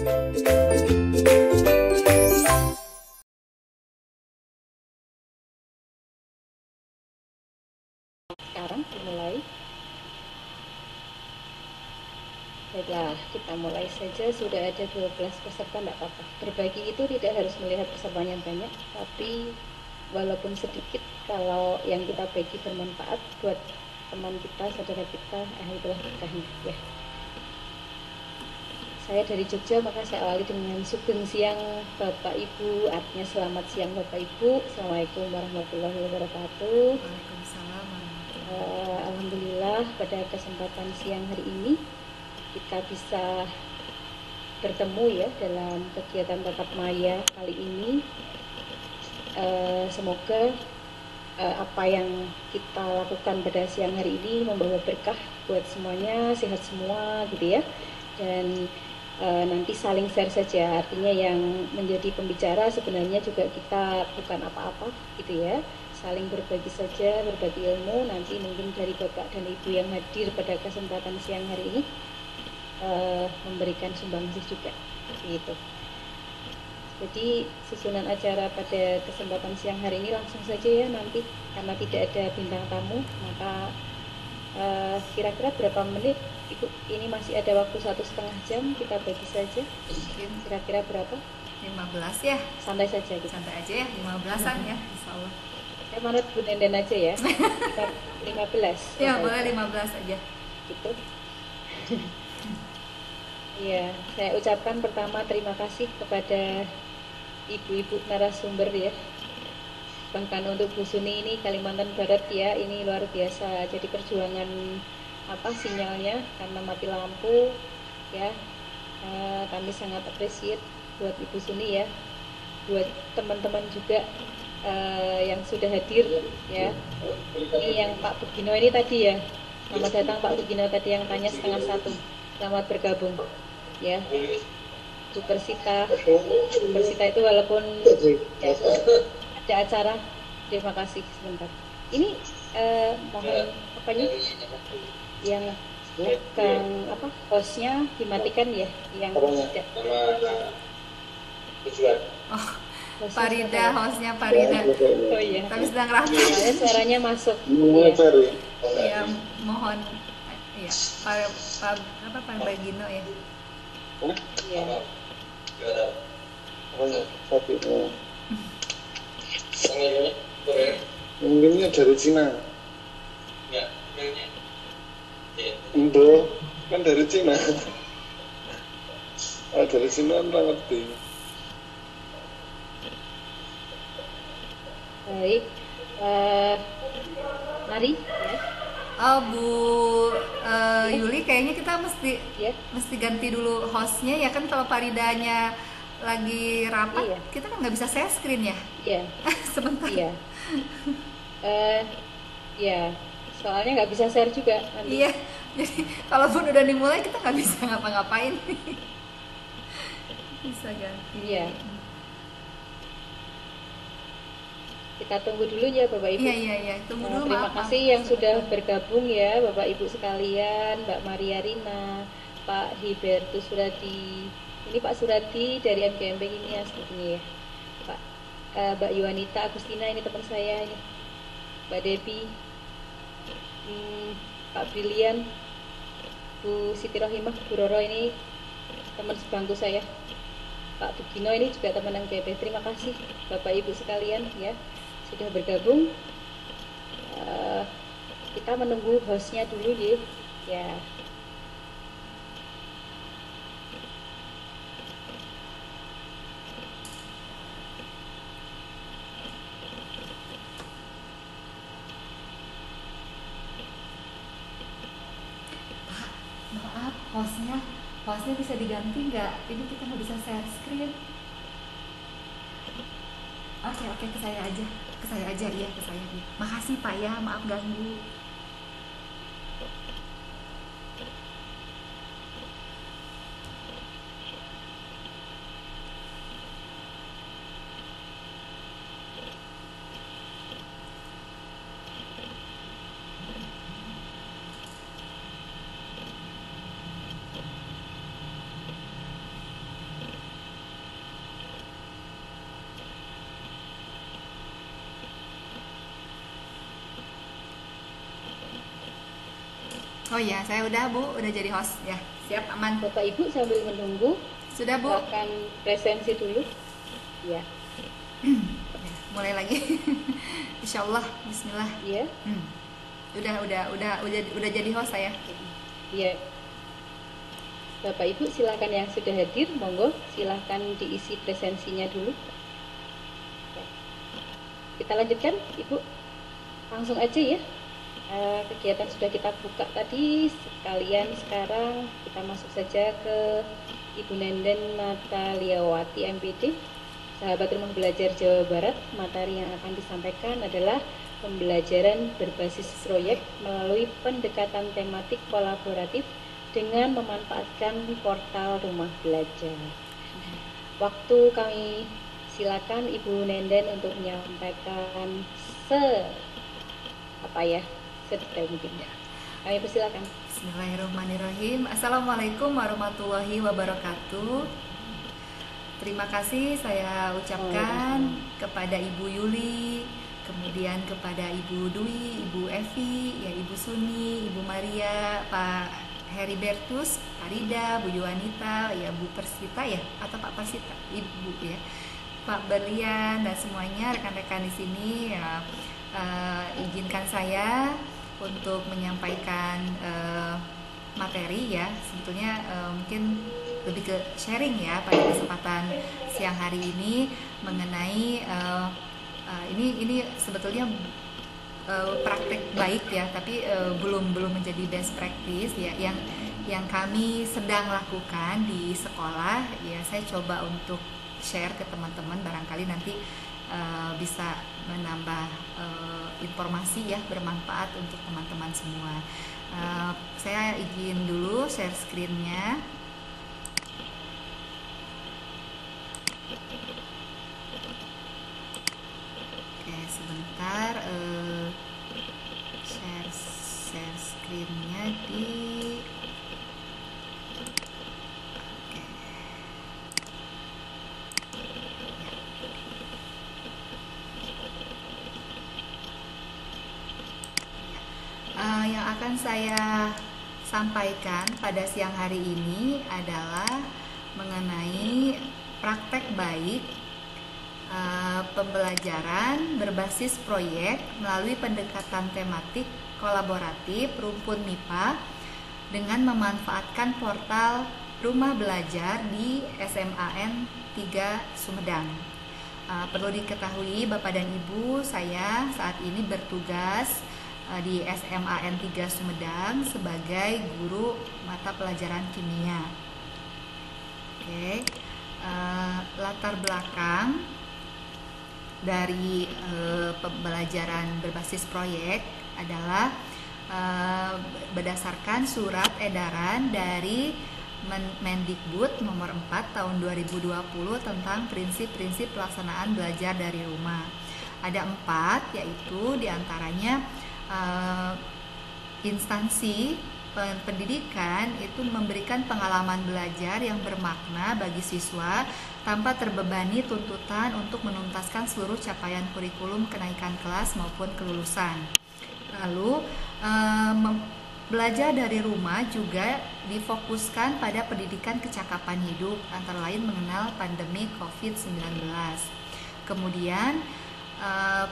Sekarang dimulai. Baiklah, kita mulai saja. Sudah ada 12 peserta, tidak apa-apa. Berbagi itu tidak harus melihat pesertanya banyak, tapi walaupun sedikit, kalau yang kita bagi bermanfaat buat teman kita, saudara kita, itulah berkahnya ya. Saya dari Jogja, maka saya awali dengan sugeng siang Bapak Ibu. Artinya selamat siang Bapak Ibu. Assalamualaikum warahmatullahi wabarakatuh. Waalaikumsalam. Alhamdulillah pada kesempatan siang hari ini kita bisa bertemu ya dalam kegiatan tatap maya kali ini. Semoga apa yang kita lakukan pada siang hari ini membawa berkah buat semuanya, sehat semua gitu ya. Dan nanti saling share saja, artinya yang menjadi pembicara sebenarnya juga kita bukan apa-apa gitu ya, saling berbagi saja, berbagi ilmu. Nanti mungkin dari Bapak dan Ibu yang hadir pada kesempatan siang hari ini memberikan sumbangsih juga gitu. Jadi susunan acara pada kesempatan siang hari ini langsung saja ya nanti, karena tidak ada bintang tamu, maka kira-kira berapa menit Ibu? Ini masih ada waktu 1,5 jam, kita bagi saja. Mungkin Kira-kira berapa? 15 ya. Santai saja gitu. Santai aja ya, 15-an ya, insya Allah. Saya manut Bu Nenden aja ya. 15. Ya boleh 15 aja. Gitu. Ya, saya ucapkan pertama terima kasih kepada ibu-ibu narasumber ya. Bahkan untuk Bu Suni ini Kalimantan Barat ya, ini luar biasa. Jadi perjuangan sinyalnya karena mati lampu ya. Kami sangat appreciate buat Ibu Suni ya. Buat teman-teman juga yang sudah hadir ya. Ini yang Pak Bugino ini tadi ya. Selamat datang Pak Bugino tadi yang tanya 12:30. Selamat bergabung ya. Bu Persita itu walaupun ya, ada acara, terima kasih sebentar. Ini mohon apanya yang pegang hostnya dimatikan ya, yang tidak. Oh, Farida, hostnya Farida. Oh iya. Kami sedang rapat. Suaranya masuk. Ya, mohon ya Pak Bagino ya. Iya. Mungkinnya dari Cina. Indo kan dari Cina. Dari Cina kan ngerti. Baik. Mari ya. Bu Yuli, kayaknya kita mesti ganti dulu hostnya ya kan, kalau Faridanya lagi rapat iya. Kita kan nggak bisa share screen ya. Iya. Sebentar. Iya. Ya, soalnya nggak bisa share juga nanti. Iya, jadi kalaupun udah dimulai kita nggak bisa ngapa-ngapain. Bisa ganti. Iya. Kita tunggu dulu ya Bapak Ibu. Iya. Tunggu dulu. Terima kasih yang sudah bergabung ya Bapak Ibu sekalian, Mbak Maria Rina, Pak Hibertus Suradi. Ini Pak Suradi dari MGMP ini ya sepertinya ya. Pak Mbak Yuanita Agustina ini teman saya ini. Mbak Devi, Pak Brilian, Bu Siti Rohimah, Bu Roro ini teman sebangku saya. Pak Bugino ini juga teman MGMP. Terima kasih Bapak Ibu sekalian ya sudah bergabung. Kita menunggu hostnya dulu ya. Maaf, hostnya bisa diganti nggak? Ini kita nggak bisa share screen. Oke, ke saya aja ya. Makasih Pak ya, maaf ganggu. Oh ya, saya udah Bu, udah jadi host ya. Siap, aman. Bapak Ibu sambil menunggu. Sudah Bu. Akan presensi dulu. Ya. Mulai lagi. Insya Allah, Bismillah. Iya. Udah jadi host saya. Iya. Bapak Ibu silakan yang sudah hadir, monggo silakan diisi presensinya dulu. Ya. Kita lanjutkan, Ibu. Langsung aja ya. Kegiatan sudah kita buka tadi, sekalian sekarang kita masuk saja ke Ibu Nenden Nataliawati MPD, sahabat Rumah Belajar Jawa Barat. Materi yang akan disampaikan adalah pembelajaran berbasis proyek melalui pendekatan tematik kolaboratif dengan memanfaatkan portal Rumah Belajar. Waktu kami silakan Ibu Nenden untuk menyampaikan sedetail mungkin ya. Kami persilakan. Bismillahirrahmanirrahim. Assalamualaikum warahmatullahi wabarakatuh. Terima kasih saya ucapkan kepada Ibu Yuli, kemudian kepada Ibu Dwi, Ibu Evi, ya Ibu Suni, Ibu Maria, Pak Heribertus, Pak Rida, Bu Yuanita, ya Bu Persita ya, atau Pak Persita, Ibu ya, Pak Berlian dan semuanya rekan-rekan di sini ya. Izinkan saya untuk menyampaikan materi ya, sebetulnya mungkin lebih ke sharing ya pada kesempatan siang hari ini mengenai ini sebetulnya praktek baik ya, tapi belum menjadi best practice ya yang kami sedang lakukan di sekolah ya. Saya coba untuk share ke teman-teman, barangkali nanti bisa menambah informasi ya, bermanfaat untuk teman-teman semua. Saya izin dulu share screen-nya. Oke, sebentar, share screen-nya di yang akan saya sampaikan pada siang hari ini adalah mengenai praktek baik pembelajaran berbasis proyek melalui pendekatan tematik kolaboratif rumpun MIPA dengan memanfaatkan portal Rumah Belajar di SMAN 3 Sumedang. Perlu diketahui Bapak dan Ibu, saya saat ini bertugas di SMAN 3 Sumedang sebagai guru mata pelajaran kimia. Oke, latar belakang dari pembelajaran berbasis proyek adalah berdasarkan surat edaran dari Mendikbud nomor 4 tahun 2020 tentang prinsip-prinsip pelaksanaan belajar dari rumah. Ada 4, yaitu diantaranya instansi pendidikan itu memberikan pengalaman belajar yang bermakna bagi siswa tanpa terbebani tuntutan untuk menuntaskan seluruh capaian kurikulum kenaikan kelas maupun kelulusan. Lalu belajar dari rumah juga difokuskan pada pendidikan kecakapan hidup, antara lain mengenal pandemi COVID-19. Kemudian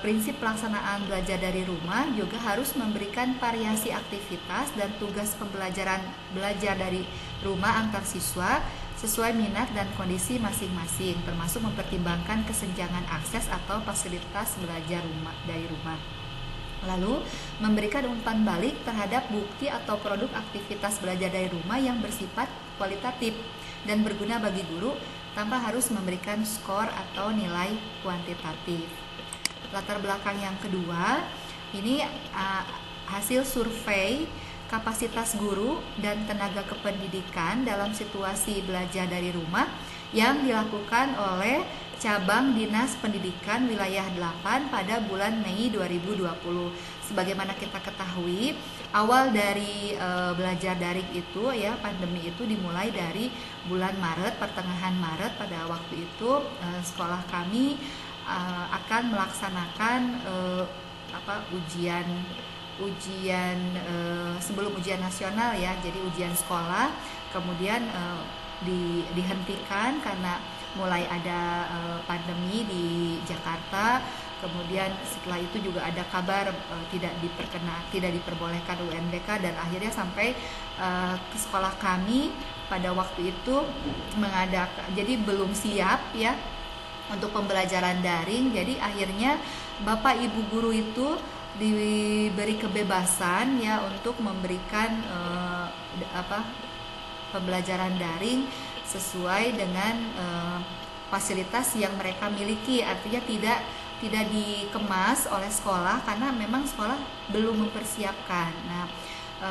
prinsip pelaksanaan belajar dari rumah juga harus memberikan variasi aktivitas dan tugas pembelajaran belajar dari rumah antar siswa sesuai minat dan kondisi masing-masing, termasuk mempertimbangkan kesenjangan akses atau fasilitas belajar dari rumah. Lalu memberikan umpan balik terhadap bukti atau produk aktivitas belajar dari rumah yang bersifat kualitatif dan berguna bagi guru tanpa harus memberikan skor atau nilai kuantitatif. Latar belakang yang kedua, ini hasil survei kapasitas guru dan tenaga kependidikan dalam situasi belajar dari rumah yang dilakukan oleh Cabang Dinas Pendidikan Wilayah 8 pada bulan Mei 2020. Sebagaimana kita ketahui, awal dari belajar daring itu ya, pandemi itu dimulai dari bulan Maret, pertengahan Maret. Pada waktu itu sekolah kami akan melaksanakan ujian ujian sebelum ujian nasional ya, jadi ujian sekolah, kemudian dihentikan karena mulai ada pandemi di Jakarta. Kemudian setelah itu juga ada kabar tidak diperbolehkan UNBK, dan akhirnya sampai ke sekolah kami pada waktu itu mengadakan, jadi belum siap ya untuk pembelajaran daring. Jadi akhirnya Bapak Ibu guru itu diberi kebebasan ya untuk memberikan pembelajaran daring sesuai dengan fasilitas yang mereka miliki. Artinya tidak dikemas oleh sekolah karena memang sekolah belum mempersiapkan. Nah,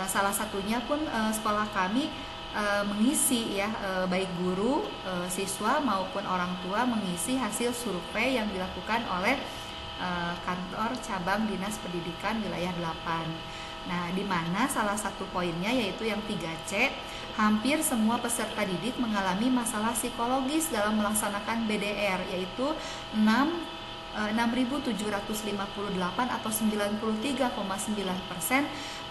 salah satunya pun sekolah kami mengisi ya, baik guru, siswa maupun orang tua mengisi hasil survei yang dilakukan oleh kantor cabang Dinas Pendidikan wilayah 8. Nah, di mana salah satu poinnya yaitu yang 3C, hampir semua peserta didik mengalami masalah psikologis dalam melaksanakan BDR, yaitu 6.758 atau 93,9%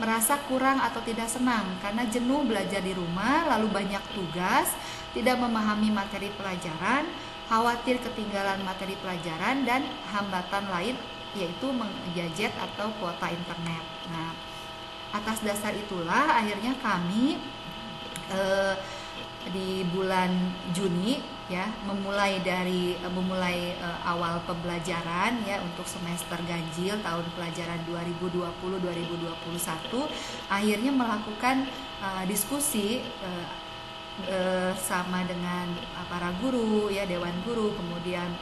merasa kurang atau tidak senang karena jenuh belajar di rumah, lalu banyak tugas, tidak memahami materi pelajaran, khawatir ketinggalan materi pelajaran, dan hambatan lain yaitu gadget atau kuota internet. Nah, atas dasar itulah akhirnya kami di bulan Juni ya memulai awal pembelajaran ya untuk semester ganjil tahun pelajaran 2020-2021 akhirnya melakukan diskusi sama dengan para guru ya, dewan guru, kemudian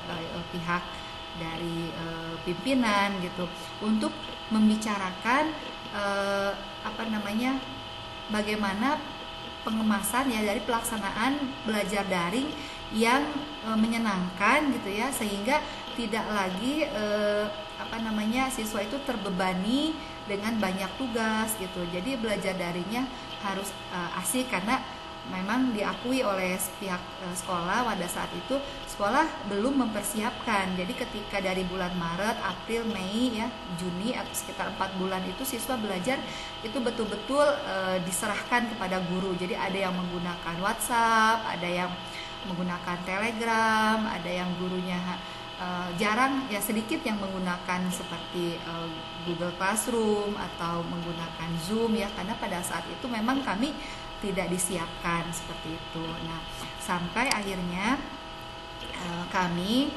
pihak dari pimpinan gitu untuk membicarakan bagaimana pengemasan ya dari pelaksanaan belajar daring yang menyenangkan gitu ya, sehingga tidak lagi siswa itu terbebani dengan banyak tugas gitu. Jadi belajar daringnya harus asik, karena memang diakui oleh pihak sekolah pada saat itu sekolah belum mempersiapkan. Jadi ketika dari bulan Maret, April, Mei ya, Juni atau sekitar 4 bulan itu siswa belajar itu betul-betul diserahkan kepada guru. Jadi ada yang menggunakan WhatsApp, ada yang menggunakan Telegram, ada yang gurunya jarang ya, sedikit yang menggunakan seperti Google Classroom atau menggunakan Zoom ya, karena pada saat itu memang kami tidak disiapkan seperti itu. Nah, sampai akhirnya kami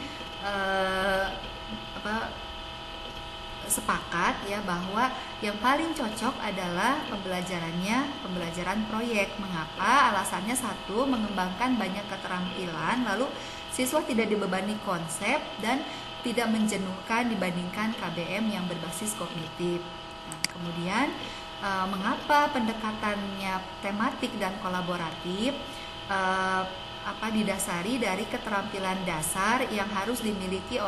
sepakat ya bahwa yang paling cocok adalah pembelajaran proyek. Mengapa? Alasannya satu, mengembangkan banyak keterampilan, lalu siswa tidak dibebani konsep dan tidak menjenuhkan dibandingkan KBM yang berbasis kognitif. Nah, kemudian mengapa pendekatannya tematik dan kolaboratif? Didasari dari keterampilan dasar yang harus dimiliki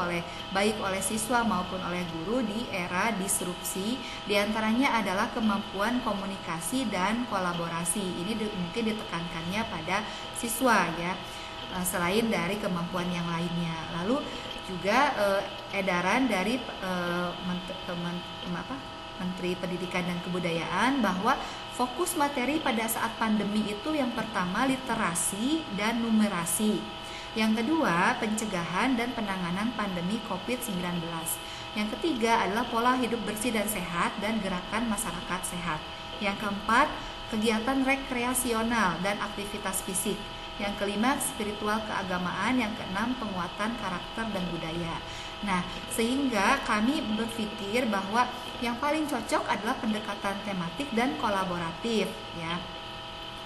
baik oleh siswa maupun oleh guru di era disrupsi. Di antaranya adalah kemampuan komunikasi dan kolaborasi. Ini mungkin ditekankannya pada siswa ya, selain dari kemampuan yang lainnya. Lalu juga edaran dari Menteri Pendidikan dan Kebudayaan bahwa fokus materi pada saat pandemi itu yang pertama literasi dan numerasi, yang kedua pencegahan dan penanganan pandemi COVID-19, yang ketiga adalah pola hidup bersih dan sehat dan gerakan masyarakat sehat, yang keempat kegiatan rekreasional dan aktivitas fisik, yang kelima spiritual keagamaan, yang keenam penguatan karakter dan budaya. Nah, sehingga kami berpikir bahwa yang paling cocok adalah pendekatan tematik dan kolaboratif ya.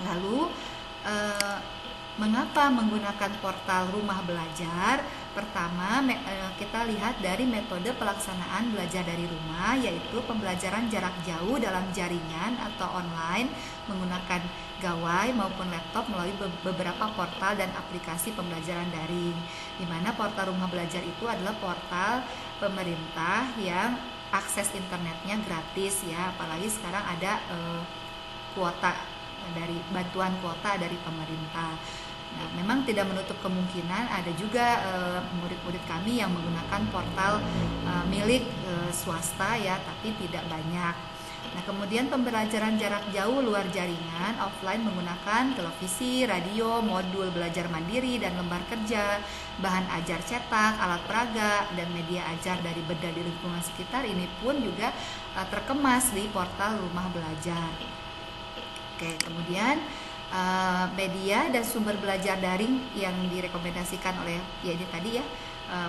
Lalu mengapa menggunakan portal rumah belajar? Pertama, kita lihat dari metode pelaksanaan belajar dari rumah, yaitu pembelajaran jarak jauh dalam jaringan atau online menggunakan gawai maupun laptop melalui beberapa portal dan aplikasi pembelajaran daring, di mana portal rumah belajar itu adalah portal pemerintah yang akses internetnya gratis ya, apalagi sekarang ada kuota dari bantuan kuota dari pemerintah. Nah, memang tidak menutup kemungkinan ada juga murid-murid kami yang menggunakan portal milik swasta ya, tapi tidak banyak. Nah, kemudian pembelajaran jarak jauh luar jaringan offline menggunakan televisi, radio, modul belajar mandiri dan lembar kerja, bahan ajar cetak, alat peraga, dan media ajar dari beda di lingkungan sekitar ini pun juga terkemas di portal Rumah Belajar. Oke, kemudian media dan sumber belajar daring yang direkomendasikan oleh ya ini tadi ya,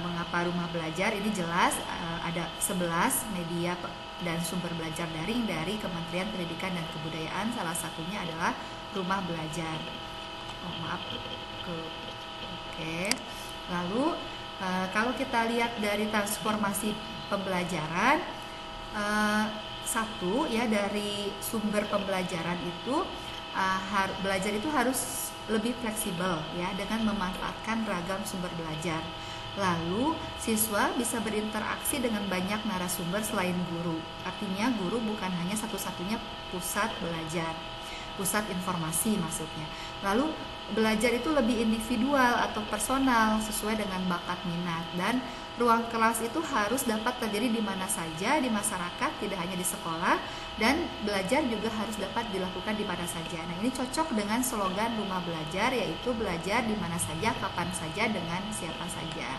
mengapa Rumah Belajar ini jelas ada 11 media dan sumber belajar daring dari Kementerian Pendidikan dan Kebudayaan, salah satunya adalah Rumah Belajar. Oke. Lalu kalau kita lihat dari transformasi pembelajaran, satu ya, dari sumber pembelajaran itu belajar itu harus lebih fleksibel ya, dengan memanfaatkan ragam sumber belajar. Lalu siswa bisa berinteraksi dengan banyak narasumber selain guru. Artinya guru bukan hanya satu-satunya pusat belajar, pusat informasi maksudnya. Lalu belajar itu lebih individual atau personal sesuai dengan bakat minat, dan ruang kelas itu harus dapat terjadi di mana saja di masyarakat, tidak hanya di sekolah, dan belajar juga harus dapat dilakukan di mana saja. Nah, ini cocok dengan slogan Rumah Belajar, yaitu belajar di mana saja, kapan saja, dengan siapa saja.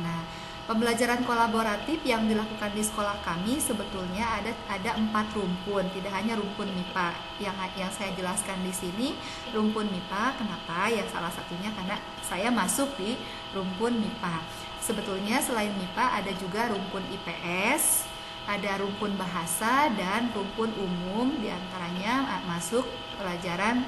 Nah, pembelajaran kolaboratif yang dilakukan di sekolah kami sebetulnya ada 4 rumpun, tidak hanya rumpun MIPA yang saya jelaskan di sini. Rumpun MIPA, kenapa? Ya salah satunya karena saya masuk di rumpun MIPA. Sebetulnya selain MIPA ada juga rumpun IPS, ada rumpun bahasa, dan rumpun umum. Diantaranya masuk pelajaran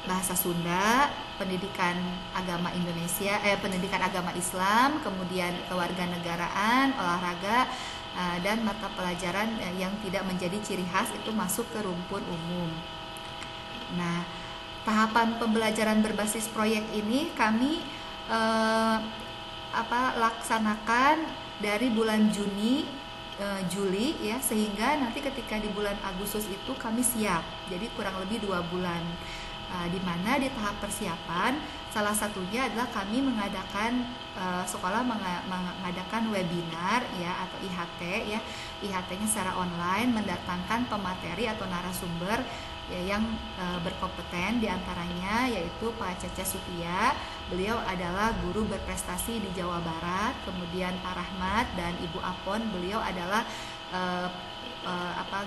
bahasa Sunda, pendidikan agama Indonesia, pendidikan agama Islam, kemudian kewarganegaraan, olahraga, dan mata pelajaran yang tidak menjadi ciri khas itu masuk ke rumpun umum. Nah, tahapan pembelajaran berbasis proyek ini kami laksanakan dari bulan Juli ya, sehingga nanti ketika di bulan Agustus itu kami siap. Jadi kurang lebih 2 bulan. Di mana di tahap persiapan salah satunya adalah kami mengadakan sekolah mengadakan webinar ya, atau IHT ya. IHT-nya secara online, mendatangkan pemateri atau narasumber ya, yang berkompeten, diantaranya yaitu Pak Cece Sutia. Beliau adalah guru berprestasi di Jawa Barat. Kemudian Pak Rahmat dan Ibu Apon, beliau adalah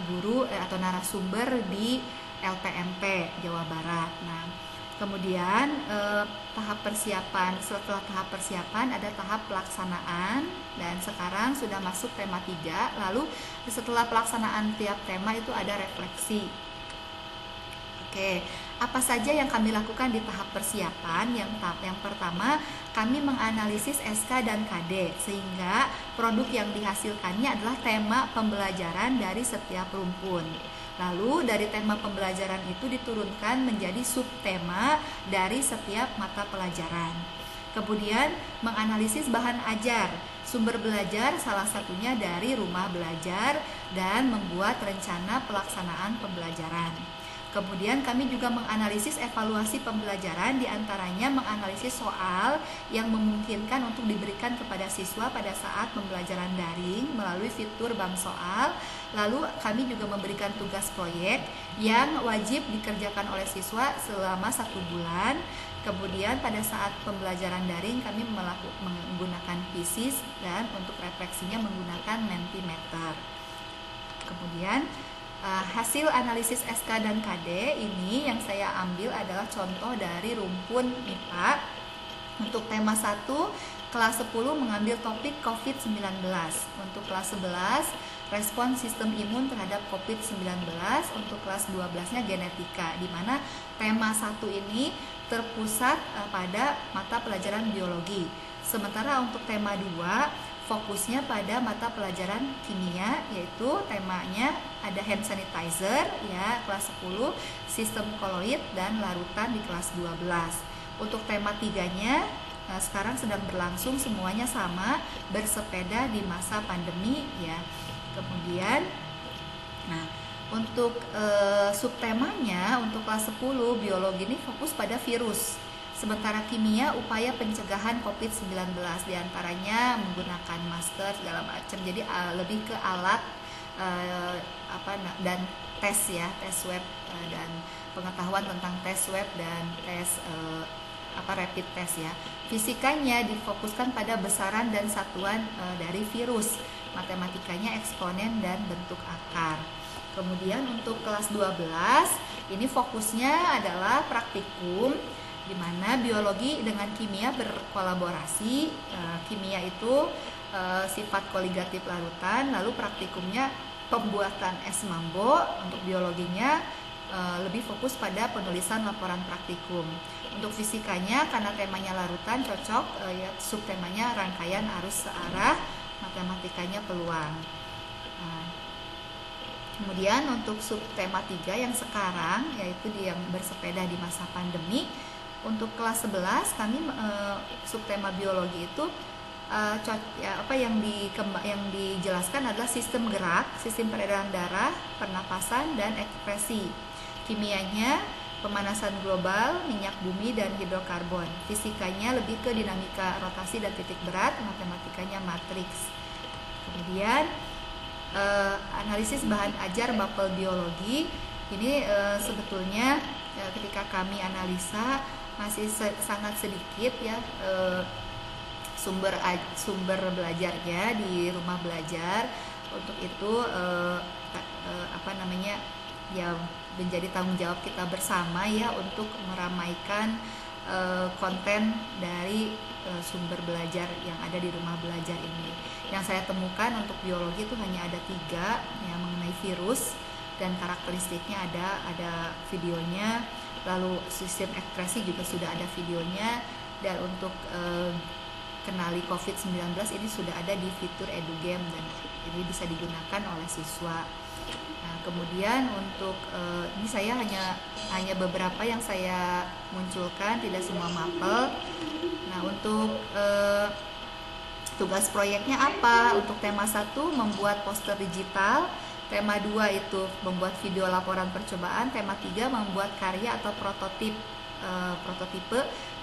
guru atau narasumber di LPMP Jawa Barat. Nah, kemudian tahap persiapan, setelah tahap persiapan ada tahap pelaksanaan, dan sekarang sudah masuk tema 3. Lalu setelah pelaksanaan tiap tema itu ada refleksi. Oke, apa saja yang kami lakukan di tahap persiapan? Yang pertama, kami menganalisis SK dan KD, sehingga produk yang dihasilkannya adalah tema pembelajaran dari setiap rumpun. Lalu dari tema pembelajaran itu diturunkan menjadi subtema dari setiap mata pelajaran. Kemudian menganalisis bahan ajar, sumber belajar salah satunya dari Rumah Belajar, dan membuat rencana pelaksanaan pembelajaran. Kemudian kami juga menganalisis evaluasi pembelajaran, diantaranya menganalisis soal yang memungkinkan untuk diberikan kepada siswa pada saat pembelajaran daring melalui fitur bank soal. Lalu kami juga memberikan tugas proyek yang wajib dikerjakan oleh siswa selama 1 bulan. Kemudian pada saat pembelajaran daring kami menggunakan PISIS, dan untuk refleksinya menggunakan Mentimeter. Kemudian hasil analisis SK dan KD ini yang saya ambil adalah contoh dari rumpun MIPA. Untuk tema 1, kelas 10 mengambil topik COVID-19. Untuk kelas 11, respon sistem imun terhadap COVID-19. Untuk kelas 12-nya genetika, di mana tema 1 ini terpusat pada mata pelajaran biologi. Sementara untuk tema 2 fokusnya pada mata pelajaran kimia, yaitu temanya ada hand sanitizer ya, kelas 10, sistem koloid dan larutan di kelas 12. Untuk tema 3-nya sekarang sedang berlangsung, semuanya sama, bersepeda di masa pandemi ya. Kemudian untuk subtemanya untuk kelas 10 biologi ini fokus pada virus. Sementara kimia upaya pencegahan COVID-19, diantaranya menggunakan masker segala macam. Jadi lebih ke alat dan tes ya, tes swab dan pengetahuan tentang tes swab dan tes rapid test ya. Fisikanya difokuskan pada besaran dan satuan dari virus, matematikanya eksponen dan bentuk akar. Kemudian untuk kelas 12 ini fokusnya adalah praktikum, di mana biologi dengan kimia berkolaborasi. Kimia itu sifat koligatif larutan, lalu praktikumnya pembuatan es mambo. Untuk biologinya lebih fokus pada penulisan laporan praktikum. Untuk fisikanya karena temanya larutan cocok, subtemanya rangkaian arus searah, matematikanya peluang. Kemudian untuk subtema 3 yang sekarang, yaitu yang bersepeda di masa pandemi. Untuk kelas 11 kami subtema biologi itu yang dijelaskan adalah sistem gerak, sistem peredaran darah, pernapasan dan ekspresi. Kimianya pemanasan global, minyak bumi dan hidrokarbon. Fisikanya lebih ke dinamika rotasi dan titik berat, matematikanya matriks. Kemudian analisis bahan ajar mapel biologi ini sebetulnya ketika kami analisa masih sangat sedikit ya sumber belajarnya di rumah belajar. Untuk itu ya menjadi tanggung jawab kita bersama ya untuk meramaikan konten dari sumber belajar yang ada di rumah belajar ini. Yang saya temukan untuk biologi itu hanya ada 3 yang mengenai virus dan karakteristiknya ada videonya, lalu sistem ekspresi juga sudah ada videonya, dan untuk kenali COVID-19 ini sudah ada di fitur EduGame dan ini bisa digunakan oleh siswa. Nah, kemudian untuk ini saya hanya beberapa yang saya munculkan, tidak semua mapel. Nah, untuk tugas proyeknya apa? Untuk tema 1 membuat poster digital, tema 2 itu membuat video laporan percobaan, tema 3 membuat karya atau prototipe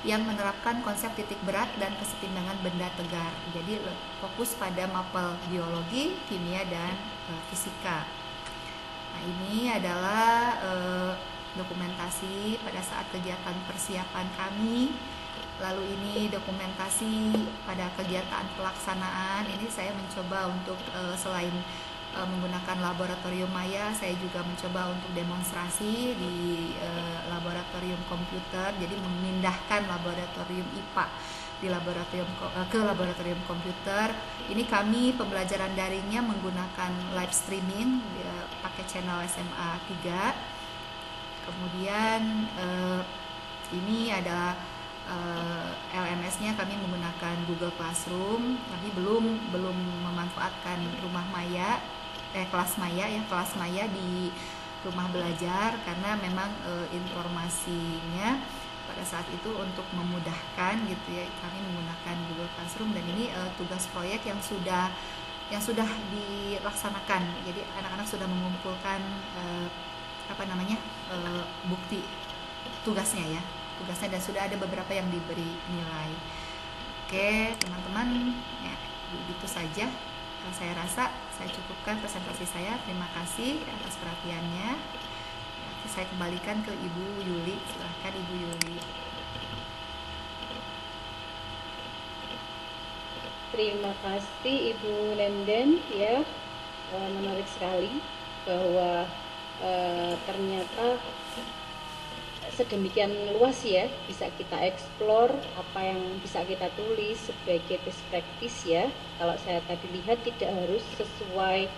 yang menerapkan konsep titik berat dan kesetimbangan benda tegar. Jadi fokus pada mapel biologi, kimia dan fisika. Nah, ini adalah dokumentasi pada saat kegiatan persiapan kami. Lalu ini dokumentasi pada kegiatan pelaksanaan. Ini saya mencoba untuk selain menggunakan laboratorium maya, saya juga mencoba untuk demonstrasi di laboratorium komputer. Jadi memindahkan laboratorium IPA ke laboratorium komputer. Ini kami pembelajaran daringnya menggunakan live streaming pakai channel SMA 3. Kemudian ini ada LMS-nya kami menggunakan Google Classroom, tapi belum memanfaatkan kelas maya di rumah belajar karena memang informasinya pada saat itu untuk memudahkan gitu ya, kami menggunakan Google Classroom. Dan ini tugas proyek yang sudah dilaksanakan. Jadi anak-anak sudah mengumpulkan bukti tugasnya dan sudah ada beberapa yang diberi nilai. Oke teman-teman, ya begitu saja. Saya rasa saya cukupkan presentasi saya. Terima kasih atas perhatiannya. Saya kembalikan ke Ibu Yuli. Silakan Ibu Yuli. Terima kasih Ibu Nenden ya, menarik sekali bahwa ternyata sedemikian luas ya, bisa kita explore apa yang bisa kita tulis sebagai best practice ya. Kalau saya tadi lihat tidak harus sesuai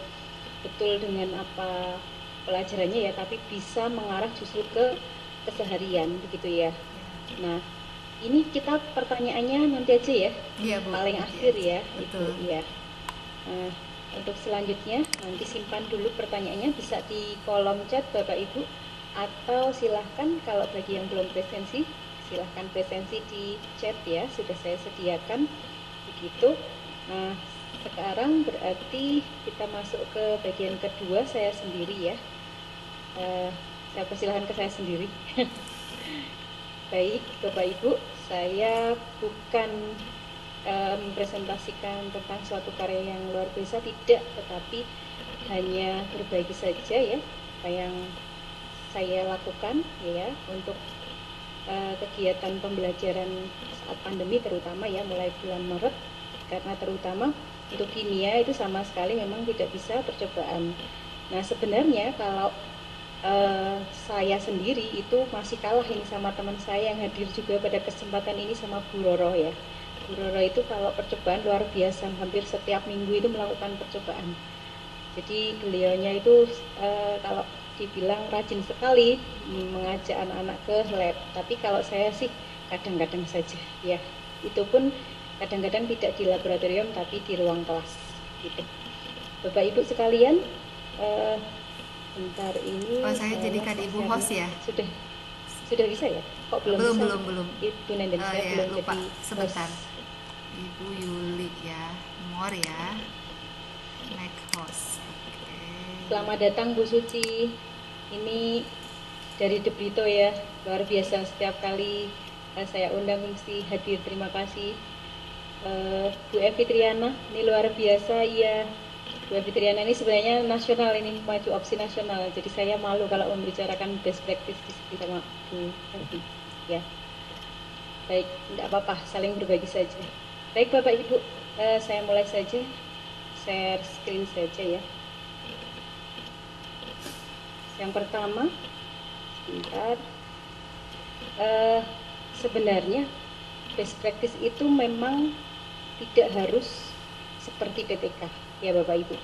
betul dengan apa pelajarannya ya, tapi bisa mengarah justru ke keseharian begitu ya. Nah, ini kita pertanyaannya nanti aja ya, Bu, paling akhir ya, betul. Itu ya. Nah, untuk selanjutnya nanti simpan dulu pertanyaannya, bisa di kolom chat Bapak Ibu, atau silahkan kalau bagi yang belum presensi, silahkan presensi di chat ya, sudah saya sediakan begitu. Nah, sekarang berarti kita masuk ke bagian kedua, saya sendiri ya. Saya persilahkan ke saya sendiri. Baik Bapak Ibu, saya bukan mempresentasikan tentang suatu karya yang luar biasa, tidak, tetapi hanya berbagi saja ya apa yang saya lakukan ya untuk kegiatan pembelajaran saat pandemi terutama ya mulai bulan Maret, karena terutama untuk kimia itu sama sekali memang tidak bisa percobaan. Nah sebenarnya kalau saya sendiri itu masih kalah ini sama teman saya yang hadir juga pada kesempatan ini, sama Bu Roro ya. Bu Roro itu kalau percobaan luar biasa, hampir setiap minggu itu melakukan percobaan. Jadi beliaunya itu kalau dibilang rajin sekali mengajak anak-anak ke lab. Tapi kalau saya sih kadang-kadang saja ya. Itu pun kadang-kadang tidak di laboratorium tapi di ruang kelas gitu. Bapak Ibu sekalian, bentar ini saya jadikan Ibu host ya? Sudah bisa ya? Kok belum bisa? Belum. Ibu Nenden saya ya, belum lupa. jadi Sebentar. host. Ibu Yuli ya, more ya. Make host. Selamat datang Bu Suci. Ini dari De Brito ya, luar biasa setiap kali saya undang mesti hadir. Terima kasih. Bu Evi Triana, ini luar biasa ya. Bu Evi Triana ini sebenarnya nasional, ini maju opsi nasional. Jadi saya malu kalau membicarakan best practice di sini sama Bu Evi. Ya, baik, tidak apa-apa, saling berbagi saja. Baik Bapak Ibu, saya mulai saja. Share screen saja ya. Yang pertama, sebentar, sebenarnya best practice itu memang tidak harus seperti PPK ya Bapak Ibu.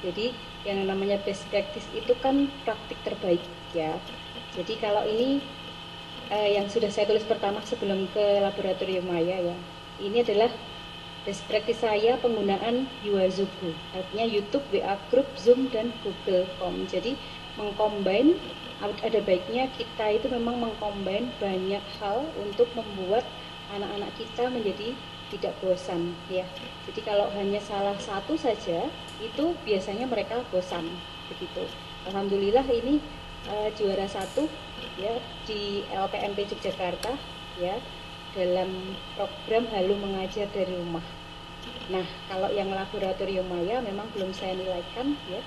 Jadi yang namanya best practice itu kan praktik terbaik ya. Jadi kalau ini yang sudah saya tulis pertama sebelum ke laboratorium Maya ya, ini adalah best practice saya penggunaan Yuazubu, artinya YouTube, WA Group, Zoom, dan Google Form. Jadi mengcombine, ada baiknya kita itu memang mengcombine banyak hal untuk membuat anak-anak kita menjadi tidak bosan ya. Jadi kalau hanya salah satu saja itu biasanya mereka bosan begitu. Alhamdulillah ini juara 1 ya di LPMP Yogyakarta ya dalam program Halu Mengajar dari Rumah. Nah kalau yang laboratorium Maya memang belum saya nilaikan ya.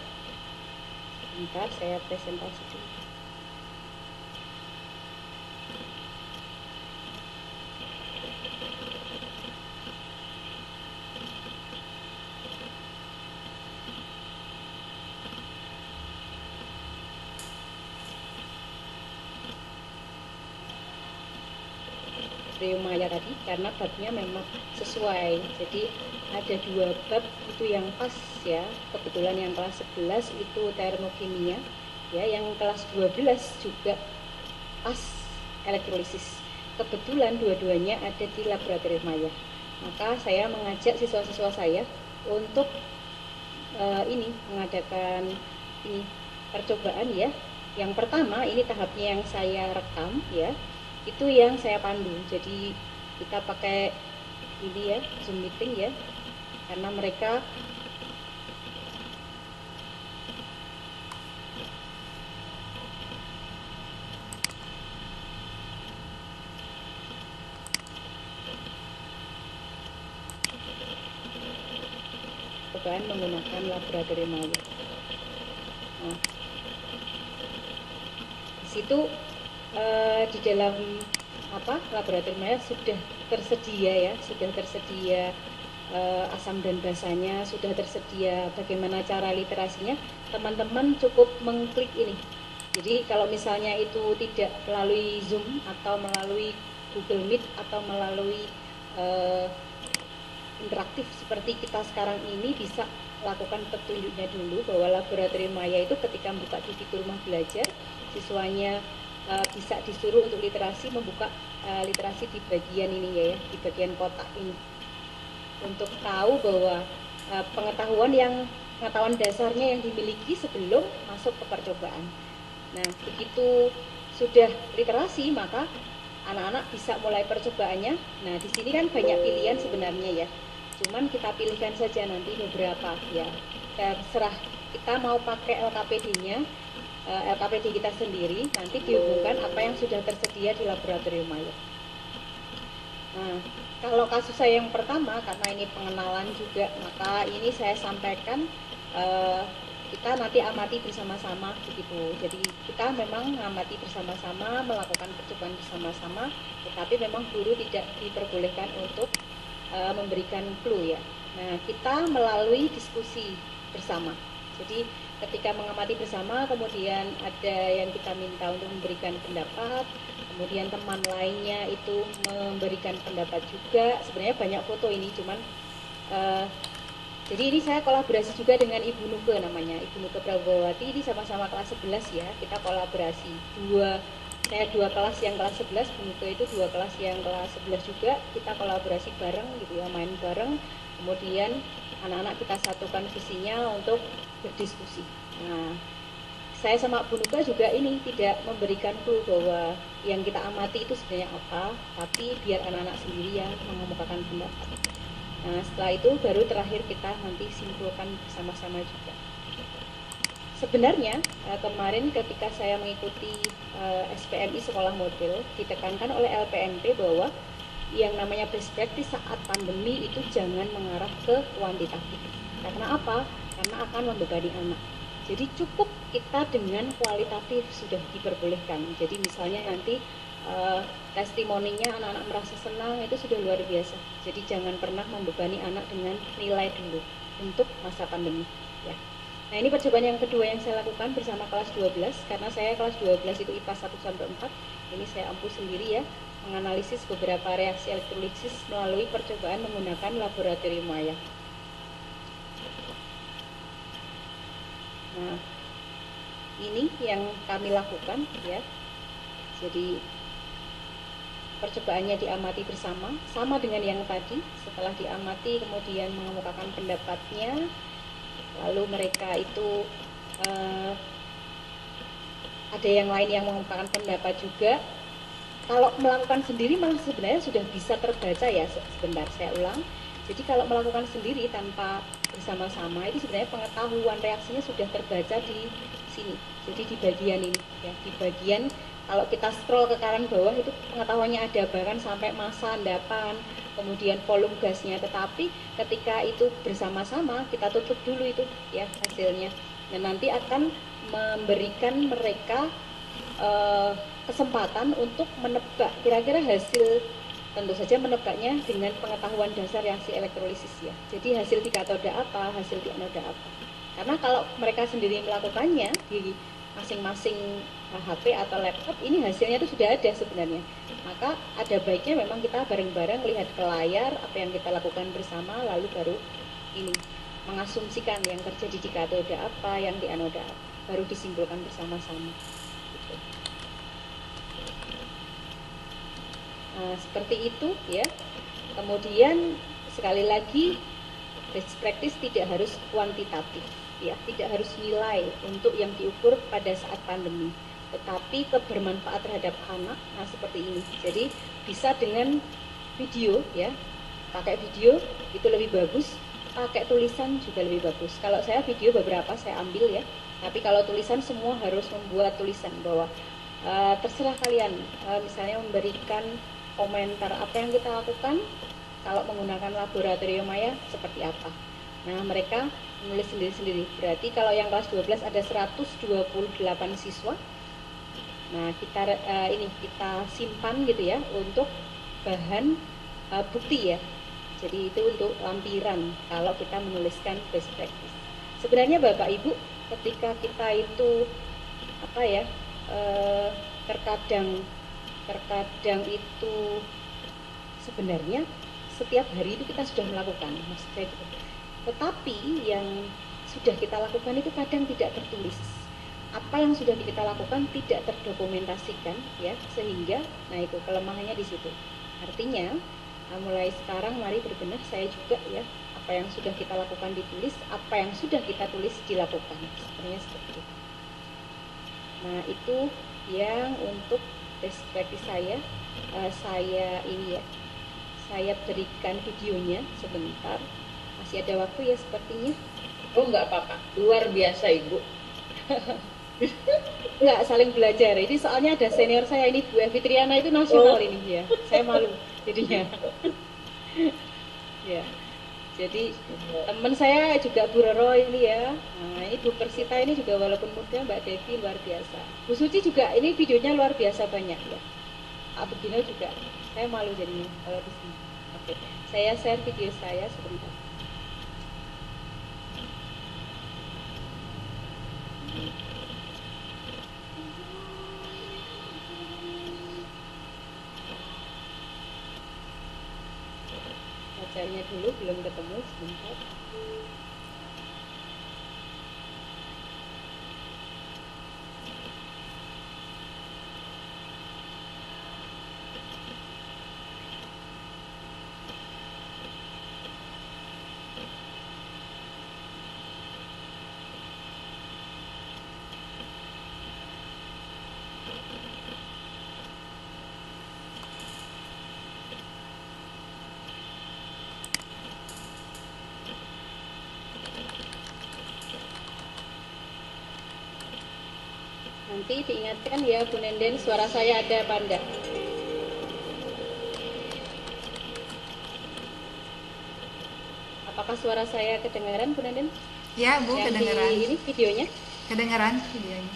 Bentar, saya presentasi dulu. Maya tadi karena babnya memang sesuai, jadi ada 2 bab itu yang pas ya. Kebetulan yang kelas 11 itu termokimia ya, yang kelas 12 juga pas elektrolisis. Kebetulan dua-duanya ada di laboratorium Maya, maka saya mengajak siswa-siswa saya untuk mengadakan ini percobaan ya. Yang pertama ini tahapnya yang saya rekam ya, itu yang saya pandu. Jadi kita pakai ini ya, Zoom meeting ya, karena mereka menggunakan laboratorium Maya. Nah, di situ di dalam laboratorium Maya sudah tersedia asam dan basanya, sudah tersedia bagaimana cara literasinya. Teman-teman cukup mengklik ini. Jadi kalau misalnya itu tidak melalui Zoom atau melalui Google Meet atau melalui interaktif seperti kita sekarang ini, bisa lakukan petunjuknya dulu bahwa laboratorium Maya itu ketika buka di fitur rumah belajar, siswanya bisa disuruh untuk literasi, membuka literasi di bagian ini ya, di bagian kotak ini, untuk tahu bahwa pengetahuan dasarnya yang dimiliki sebelum masuk ke percobaan. Nah, begitu sudah literasi maka anak-anak bisa mulai percobaannya. Nah, di sini kan banyak pilihan sebenarnya ya. Cuman kita pilihkan saja nanti beberapa ya. Terserah kita mau pakai LKPD-nya, LKPD kita sendiri, nanti dihubungkan apa yang sudah tersedia di laboratorium Maya. Nah, kalau kasus saya yang pertama, karena ini pengenalan juga, maka ini saya sampaikan kita nanti amati bersama-sama begitu. Jadi kita memang mengamati bersama-sama, melakukan percobaan bersama-sama, tetapi memang guru tidak diperbolehkan untuk memberikan clue ya. Nah, kita melalui diskusi bersama. Jadi ketika mengamati bersama, kemudian ada yang kita minta untuk memberikan pendapat, kemudian teman lainnya itu memberikan pendapat juga. Sebenarnya banyak foto ini, cuman jadi ini saya kolaborasi juga dengan Ibu Nuke namanya, Ibu Nuke Prabowati. Ini sama-sama kelas 11 ya, kita kolaborasi. Saya dua kelas yang kelas 11, Bu Nuke itu dua kelas yang kelas 11 juga. Kita kolaborasi bareng gitu ya, main bareng. Kemudian anak-anak kita satukan visinya untuk berdiskusi. Nah, saya sama Bu Nuka juga ini tidak memberikan clue bahwa yang kita amati itu sebenarnya apa, tapi biar anak-anak sendiri yang mengemukakan pendapat. Nah, setelah itu baru terakhir kita nanti simpulkan bersama-sama juga. Sebenarnya kemarin ketika saya mengikuti SPMI Sekolah Model, ditekankan oleh LPMP bahwa yang namanya best practice saat pandemi itu jangan mengarah ke kuantitatif. Karena apa? Karena akan membebani anak. Jadi cukup kita dengan kualitatif sudah diperbolehkan. Jadi misalnya nanti testimoninya anak-anak merasa senang itu sudah luar biasa. Jadi jangan pernah membebani anak dengan nilai dulu untuk masa pandemi ya. Nah, ini percobaan yang kedua yang saya lakukan bersama kelas 12, karena saya kelas 12 itu IPA 1 sampai 4. Ini saya ampuh sendiri ya, menganalisis beberapa reaksi elektrolisis melalui percobaan menggunakan laboratorium maya. Nah, ini yang kami lakukan ya. Jadi percobaannya diamati bersama, sama dengan yang tadi. Setelah diamati kemudian mengemukakan pendapatnya, lalu mereka itu ada yang lain yang mengemukakan pendapat juga. Kalau melakukan sendiri malah sebenarnya sudah bisa terbaca ya. Sebentar saya ulang. Jadi kalau melakukan sendiri tanpa bersama-sama itu sebenarnya pengetahuan reaksinya sudah terbaca di sini. Jadi di bagian ini ya, di bagian kalau kita scroll ke kanan bawah itu pengetahuannya ada bahkan sampai massa endapan, kemudian volume gasnya. Tetapi ketika itu bersama-sama kita tutup dulu itu ya hasilnya. Dan nanti akan memberikan mereka kesempatan untuk menebak kira-kira hasil. Tentu saja menebaknya dengan pengetahuan dasar reaksi elektrolisis ya. Jadi hasil di katoda apa, hasil di anoda apa. Karena kalau mereka sendiri melakukannya di masing-masing HP atau laptop, ini hasilnya itu sudah ada sebenarnya. Maka ada baiknya memang kita bareng-bareng lihat ke layar apa yang kita lakukan bersama, lalu baru ini mengasumsikan yang terjadi di katoda apa, yang di anoda apa, baru disimpulkan bersama-sama. Gitu. Nah, seperti itu ya. Kemudian sekali lagi best practice tidak harus kuantitatif ya, tidak harus nilai untuk yang diukur pada saat pandemi, tetapi kebermanfaat terhadap anak. Nah, seperti ini. Jadi bisa dengan video ya, pakai video itu lebih bagus, pakai tulisan juga lebih bagus. Kalau saya video beberapa saya ambil ya, tapi kalau tulisan semua harus membuat tulisan bahwa terserah kalian misalnya memberikan komentar apa yang kita lakukan kalau menggunakan laboratorium maya seperti apa. Nah, mereka menulis sendiri-sendiri. Berarti kalau yang kelas 12 ada 128 siswa. Nah, kita simpan gitu ya untuk bahan bukti ya. Jadi itu untuk lampiran kalau kita menuliskan best practice. Sebenarnya Bapak Ibu ketika kita itu terkadang itu sebenarnya setiap hari itu kita sudah melakukan, maksudnya gitu. Tetapi yang sudah kita lakukan itu kadang tidak tertulis. Apa yang sudah kita lakukan tidak terdokumentasikan ya, sehingga nah itu kelemahannya di situ. Artinya mulai sekarang mari berbenah saya juga ya, apa yang sudah kita lakukan ditulis, apa yang sudah kita tulis dilakukan. Sebenarnya seperti itu. Nah, itu yang untuk best practice saya ini ya, saya berikan videonya sebentar, masih ada waktu ya sepertinya. Oh, nggak apa-apa, luar biasa Ibu. Nggak, saling belajar. Ini soalnya ada senior saya ini, Bu Evi Triana itu nasional ini ya, saya malu jadinya. Ya, Jadi teman saya juga Bu Roro ini ya. Nah, ini Bu Persita ini juga walaupun muda, Mbak Devi luar biasa. Bu Suci juga ini videonya luar biasa banyak ya. Abu Gino juga. Saya malu jadinya kalau di sini. Oke, saya share video saya sebentar. Bacanya dulu belum ketemu sebentar. Nanti diingatkan ya Bu Nenden, suara saya ada apa enggak? Apakah suara saya kedengaran Bu Nenden? Ya Bu, Yang kedengeran. di ini videonya? Kedengeran videonya.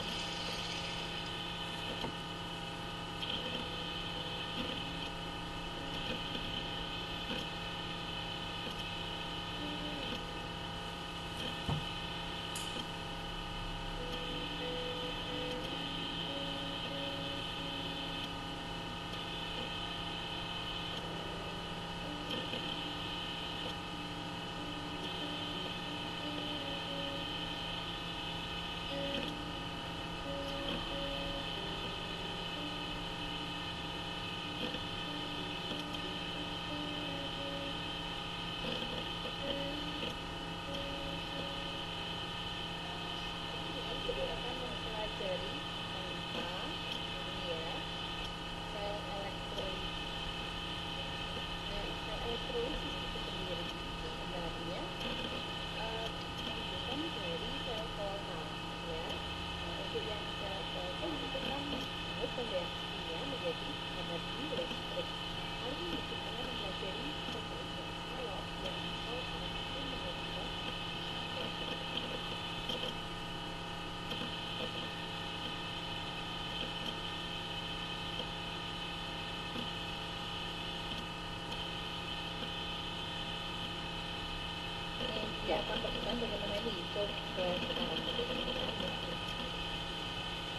Ya, akan pertanyaan bagaimana ini coba sekarang.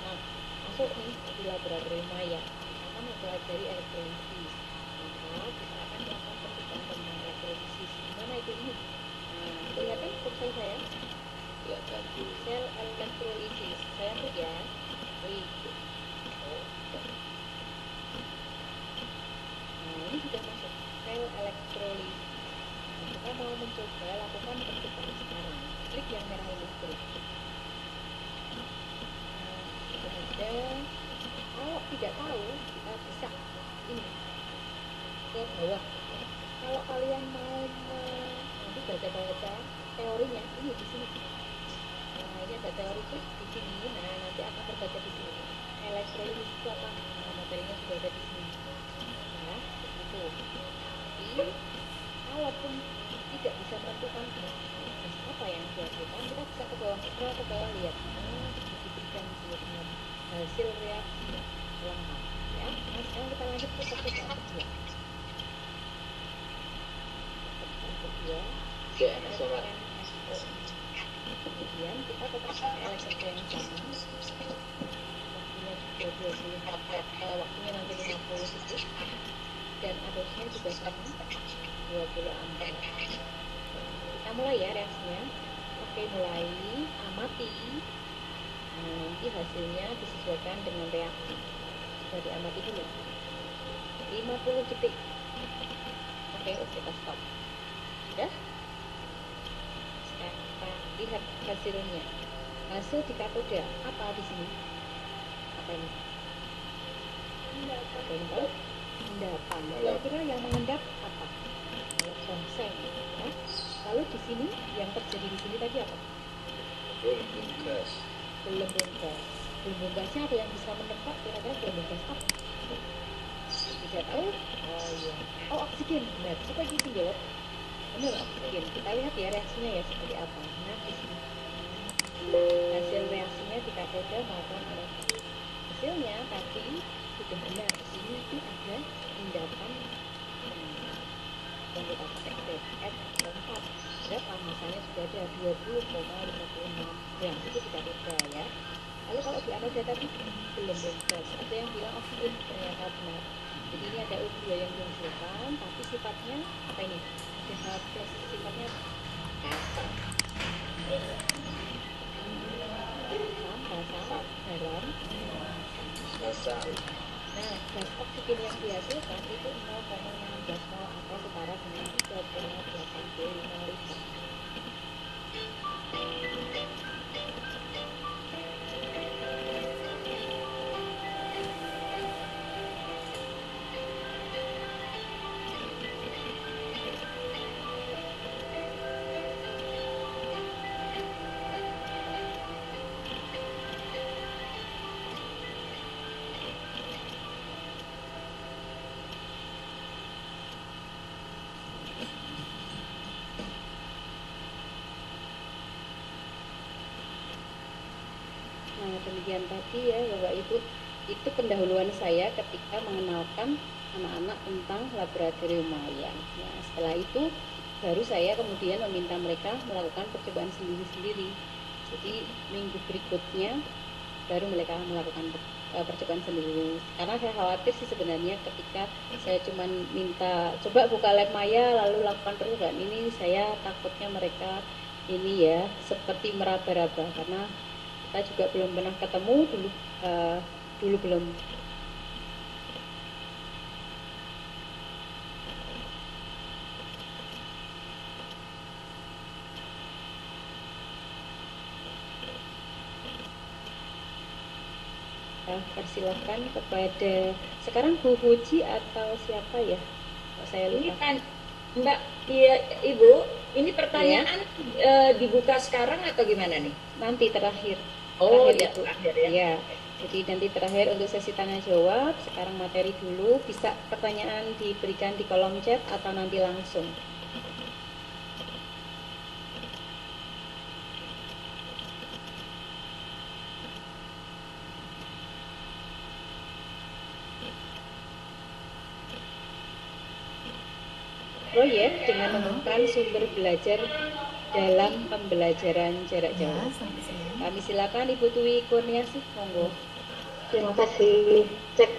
Nah, masuk nih di laboratorium maya akan mempelajari elektrolisis. Maka kita akan melakukan percobaan tentang elektrolisis. Gimana itu ini? Nah, kelihatan ponsel saya? Kelihatan. Sel elektrolisis. Saya klik ya. Klik. Nah, ini sudah masuk sel elektrolisis. Nah, kita mau mencoba lakukan percobaan sekarang. Klik yang merah ini, klik. Ada, kalau tidak tahu kita bisa ini ke bawah. Kalau kalian mau nanti baca-baca teorinya ini di sini. Nah, ini ada teori tuh di sini. Nah, nanti akan terbaca di sini. Elektrolisis itu apa? Nah, materinya sudah ada di sini. Nah, itu. Tapi kalaupun tidak bisa menentukan apa yang dihasilkan, kita bisa ke bawah, scroll ke bawah, lihat. Nah, diberikan dengan hasil reaksi lengkap ya. Nah, sekarang kita lanjut ke percobaan kedua. Kemudian kita tetap pakai elektroda yang sama. Waktunya juga 20, waktunya nanti 50 detik dan arusnya juga sama 20 ampere. Kita mulai ya reaksinya. Oke, mulai, amati. Nah, nanti hasilnya disesuaikan dengan reaksi. Sudah diamati dulu 50 detik. Oke, kita stop. Sudah. Sekarang lihat hasilnya. Hasil di katoda apa di sini? Apa ini? Endapan. Kira-kira yang mengendap apa? Tongseng ya. Lalu di sini yang terjadi di sini tadi apa? Gelembung gas. Gelembung gasnya ada yang bisa menebak kira-kira gelembung gas apa? Tidak tahu? Oh iya. Oh, oksigen. Benar. Coba gitu jawab. Benar oksigen. Kita lihat ya reaksinya ya seperti apa. Nah, di sini hasil reaksinya di katoda maupun anoda. Hasilnya tadi sudah benar. Di sini itu ada endapan yang kita pakai F4 berapa? Misalnya sudah ada 20,56 gram itu di katoda ya. Lalu kalau di anoda tadi belum bebas. Ada yang bilang oksigen ternyata benar. Jadi ini ada O2 yang dihasilkan, tapi sifatnya apa ini? CH plus sifatnya kasar. Basa garam. Masa Nah, gas oksigen yang dihasilkan itu 0,16 mol atau setara dengan 3,85 liter. Nah, demikian tadi ya Bapak Ibu, itu pendahuluan saya ketika mengenalkan anak-anak tentang laboratorium maya. Nah, setelah itu baru saya kemudian meminta mereka melakukan percobaan sendiri-sendiri. Jadi minggu berikutnya baru mereka melakukan percobaan sendiri. Karena saya khawatir sih sebenarnya ketika saya cuma minta coba buka lab maya lalu lakukan percobaan ini, saya takutnya mereka ini ya seperti meraba-raba karena kita juga belum pernah ketemu dulu belum. Persilahkan kepada sekarang Bu Huji atau siapa ya? Saya Ini lupa. kan Mbak, iya Ibu, ini pertanyaan dibuka sekarang atau gimana nih? Nanti terakhir. Oh ya, Ibu. terakhir ya. Ya. Jadi nanti terakhir untuk sesi tanya jawab. Sekarang materi dulu. Bisa pertanyaan diberikan di kolom chat atau nanti langsung. Proyek dengan menemukan sumber belajar dalam pembelajaran jarak Ya, jauh. sampai sini. Kami silakan Ibu Twi Kurniasih, monggo. Terima kasih. Cek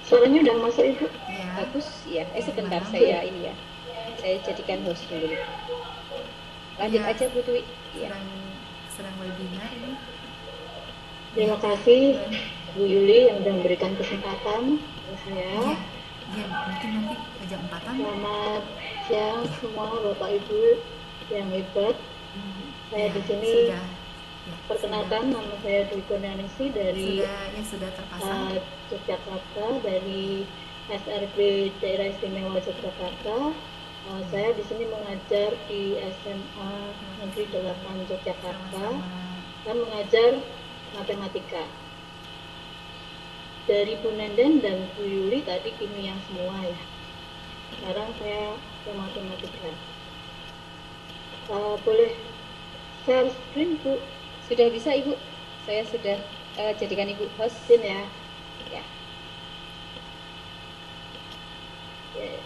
suaranya udah masuk Ibu. Ya, Bagus ya. Sebentar Gimana? saya ini ya. Saya jadikan host dulu. Lanjut Ya, aja Bu Twi. Ya. sedang webinar ini. Terima kasih Bu Yuli yang sudah memberikan kesempatan kepada saya. Iya, iya, mungkin nanti jam 4-an. Selamat siang semua Bapak Ibu yang hebat. Saya di sini sudah. Ya, perkenalkan nama saya Dwi Kurniasih dari sudah terpasang. Yogyakarta, dari SRB Daerah Istimewa Yogyakarta. Saya di sini mengajar di SMA Negeri 8 Yogyakarta dan mengajar matematika. Dari Bu Nenden dan Bu Yuli tadi kimia semua ya. Sekarang saya ke matematika. Boleh share screen Bu? Sudah bisa Ibu? Saya sudah jadikan Ibu host. Screen ya. Ya. Ya.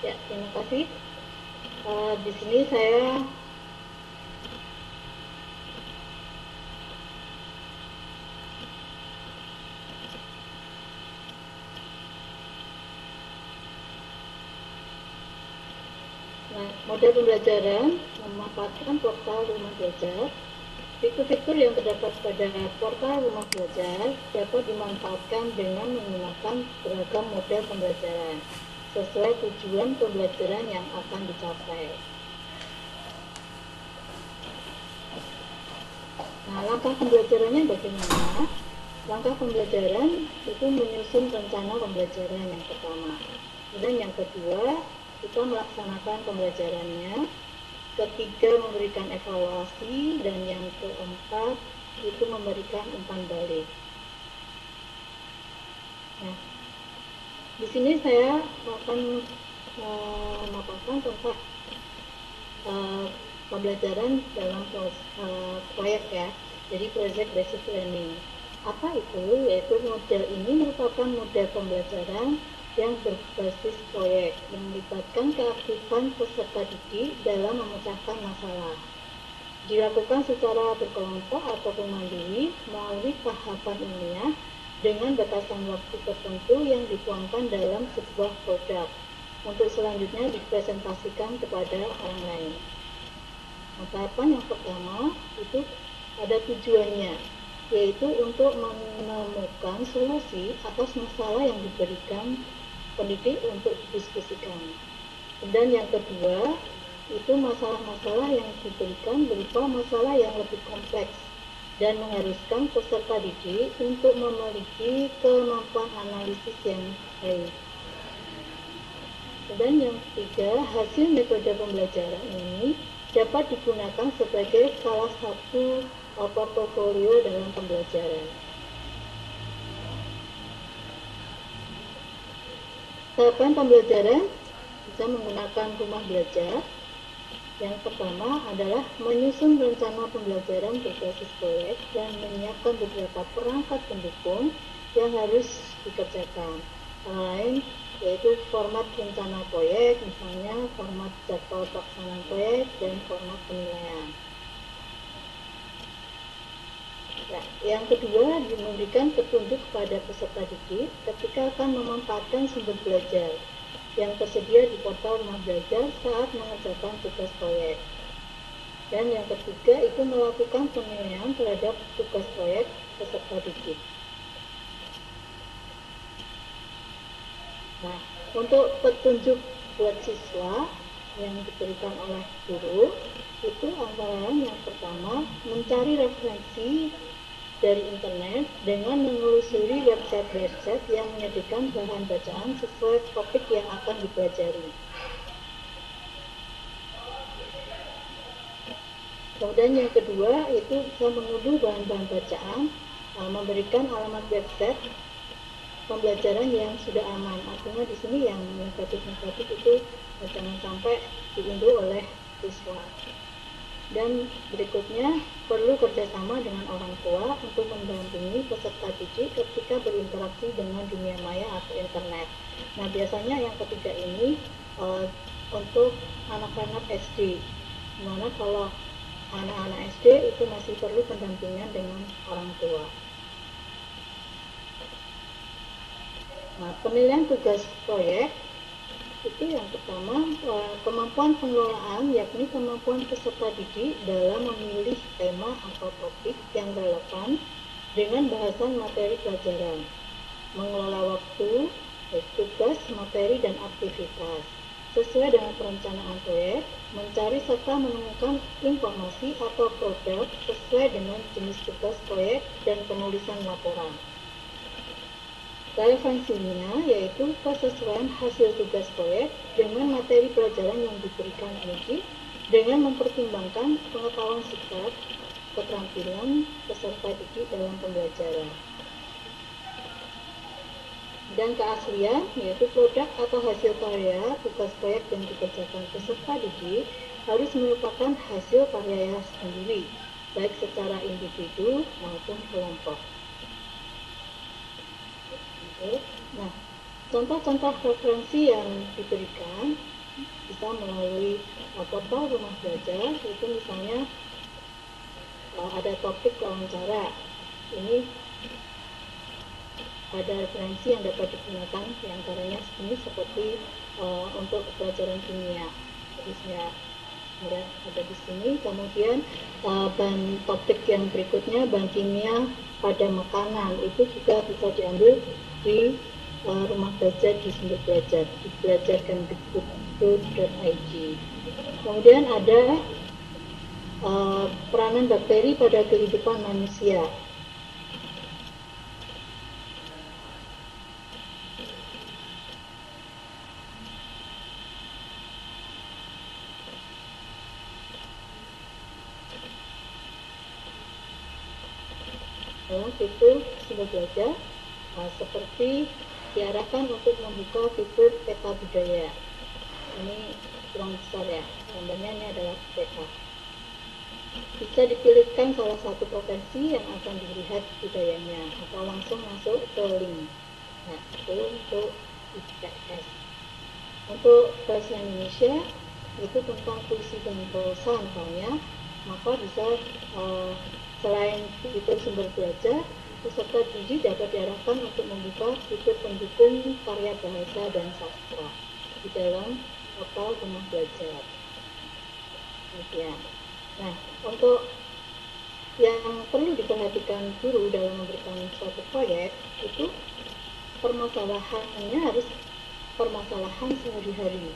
Ya, terima kasih. Di sini saya Nah, Model pembelajaran memanfaatkan portal rumah belajar. Fitur-fitur yang terdapat pada portal rumah belajar dapat dimanfaatkan dengan menggunakan beragam model pembelajaran sesuai tujuan pembelajaran yang akan dicapai. Nah, langkah pembelajarannya bagaimana? Langkah pembelajaran itu menyusun rencana pembelajaran yang pertama. Kemudian yang kedua, kita melaksanakan pembelajarannya. Ketiga, memberikan evaluasi, dan yang keempat itu memberikan umpan balik. Nah, di sini saya akan memaparkan tentang pembelajaran dalam proyek ya. Jadi project based learning. Apa itu? Yaitu model ini merupakan model pembelajaran yang berbasis proyek yang melibatkan keaktifan peserta didik dalam memecahkan masalah. Dilakukan secara berkelompok ataupun mandiri melalui tahapan ilmiah dengan batasan waktu tertentu yang dituangkan dalam sebuah produk untuk selanjutnya dipresentasikan kepada orang lain. Nah, tahapan yang pertama itu ada tujuannya, yaitu untuk menemukan solusi atas masalah yang diberikan pendidik untuk didiskusikan. Dan yang kedua, itu masalah-masalah yang diberikan berupa masalah yang lebih kompleks dan mengharuskan peserta didik untuk memiliki kemampuan analisis yang baik. Dan yang ketiga, hasil metode pembelajaran ini dapat digunakan sebagai salah satu portofolio dalam pembelajaran. Tahapan pembelajaran bisa menggunakan rumah belajar. Yang pertama adalah menyusun rencana pembelajaran berbasis proyek dan menyiapkan beberapa perangkat pendukung yang harus dikerjakan. Lain yaitu format rencana proyek, misalnya format jadwal pelaksanaan proyek dan format penilaian. Nah, yang kedua, memberikan petunjuk kepada peserta didik ketika akan memanfaatkan sumber belajar yang tersedia di portal rumah belajar saat mengerjakan tugas proyek. Dan yang ketiga, itu melakukan penilaian terhadap tugas proyek peserta didik. Nah, untuk petunjuk buat siswa yang diberikan oleh guru, itu antara lain yang pertama, mencari referensi dari internet dengan menelusuri website-website yang menyediakan bahan bacaan sesuai topik yang akan dipelajari. Kemudian yang kedua itu bisa mengunduh bahan-bahan bacaan, memberikan alamat website pembelajaran yang sudah aman. Artinya di sini yang negatif-negatif itu jangan sampai diunduh oleh siswa. Dan berikutnya, perlu kerjasama dengan orang tua untuk mendampingi peserta didik ketika berinteraksi dengan dunia maya atau internet. Nah, biasanya yang ketiga ini untuk anak-anak SD, dimana kalau anak-anak SD itu masih perlu pendampingan dengan orang tua. Nah, penilaian tugas proyek itu yang pertama, kemampuan pengelolaan, yakni kemampuan peserta didik dalam memilih tema atau topik yang relevan dengan bahasan materi pelajaran, mengelola waktu, tugas, materi, dan aktivitas sesuai dengan perencanaan proyek, mencari serta menemukan informasi atau produk sesuai dengan jenis tugas proyek dan penulisan laporan. Relevansinya yaitu kesesuaian hasil tugas proyek dengan materi pelajaran yang diberikan pendidik dengan mempertimbangkan pengetahuan sikap, keterampilan peserta didik dalam pembelajaran. Dan keaslian yaitu produk atau hasil karya tugas proyek yang dikerjakan peserta didik harus merupakan hasil karya sendiri, baik secara individu maupun kelompok. Nah, contoh-contoh referensi yang diberikan bisa melalui portal rumah belajar, itu misalnya ada topik wawancara. Ini ada referensi yang dapat digunakan diantaranya ini seperti untuk pelajaran kimia, seperti saya lihat ada di sini. Kemudian bahan topik yang berikutnya bahan kimia pada makanan itu juga bisa diambil di rumah belajar di sumber belajar di belajarkemdikbud.id. Kemudian ada peranan bakteri pada kehidupan manusia. Fitur sumber belajar seperti diarahkan untuk membuka fitur peta budaya. Ini kurang besar ya, gambarnya ini adalah peta. Bisa dipilihkan salah satu profesi yang akan dilihat budayanya atau langsung masuk ke link. Nah, itu untuk IPS. Untuk bahasa Indonesia itu tentang puisi dan prosa misalnya, maka bisa selain fitur sumber belajar, peserta didik dapat diarahkan untuk membuka fitur pendukung karya bahasa dan sastra di dalam portal rumah belajar. Nah, untuk yang perlu diperhatikan guru dalam memberikan suatu proyek itu permasalahannya harus permasalahan sehari-hari.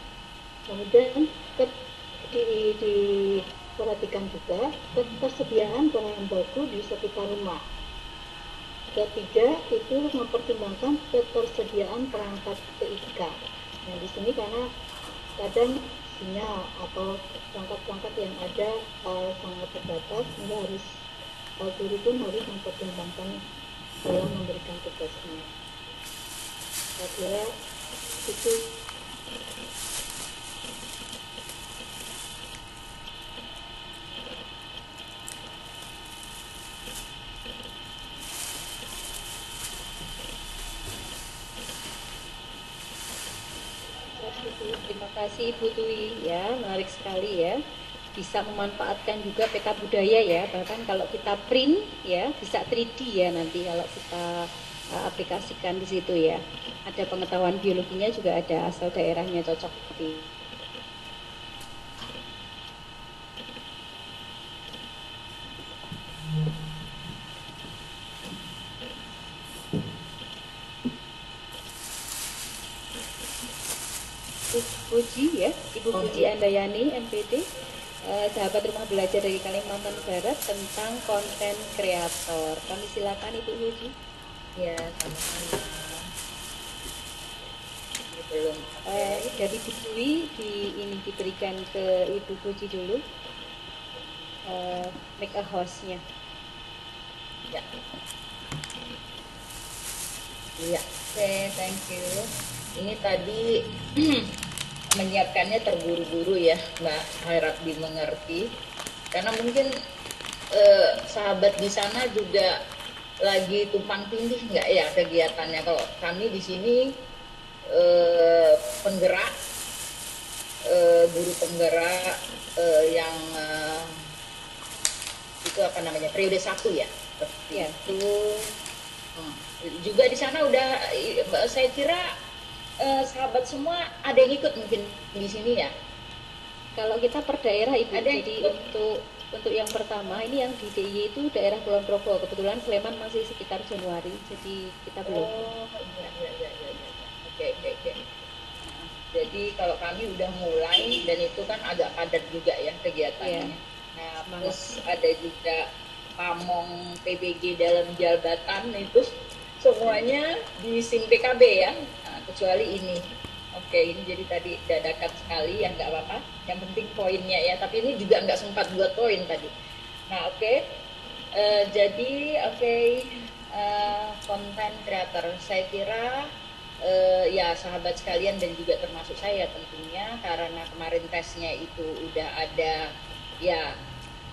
Kemudian diperhatikan juga ketersediaan bahan baku di sekitar rumah. Ketiga, itu mempertimbangkan ketersediaan perangkat TIK. Nah, di sini karena kadang sinyal atau perangkat-perangkat yang ada sangat terbatas, sehingga guru pun harus mempertimbangkan dalam memberikan tugasnya. Saya kira itu. Terima kasih Ibu Tui ya, menarik sekali ya. Bisa memanfaatkan juga peta budaya ya, bahkan kalau kita print ya bisa 3D ya nanti kalau kita aplikasikan di situ ya. Ada pengetahuan biologinya juga ada, asal daerahnya cocok di. Puji ya, Ibu Puji Andayani MPD, sahabat rumah belajar dari Kalimantan Barat tentang konten kreator. Kami silakan Ibu Puji. Ya, sama-sama. Belum. Dari Bu Dwi ini diberikan ke Ibu Puji dulu, make a hostnya. Ya. Iya, oke, thank you. Ini tadi menyiapkannya terburu-buru ya, Mbak, harap dimengerti. Karena mungkin sahabat di sana juga lagi tumpang tindih nggak ya kegiatannya. Kalau kami di sini penggerak, guru penggerak yang itu apa namanya, periode 1 ya, Ya. itu juga di sana udah, saya kira sahabat semua ada yang ikut mungkin di sini ya. Kalau kita per daerah Ibu, Ada yang jadi ikut. untuk yang pertama ini yang di DIY itu daerah Kulon Progo. Kebetulan Sleman masih sekitar Januari, jadi kita belum. Oh, iya. Oke. Jadi kalau kami udah mulai dan itu kan agak padat juga ya kegiatannya. Iya. Nah, Semangat. terus ada juga pamong PBG dalam jabatan itu semuanya di SIM PKB ya. Nah, kecuali ini. Oke, ini jadi tadi dadakan sekali ya, nggak apa-apa. Yang penting poinnya ya, tapi ini juga nggak sempat buat poin tadi. Nah, oke. Jadi konten creator, saya kira ya sahabat sekalian dan juga termasuk saya tentunya, karena kemarin tesnya itu udah ada ya,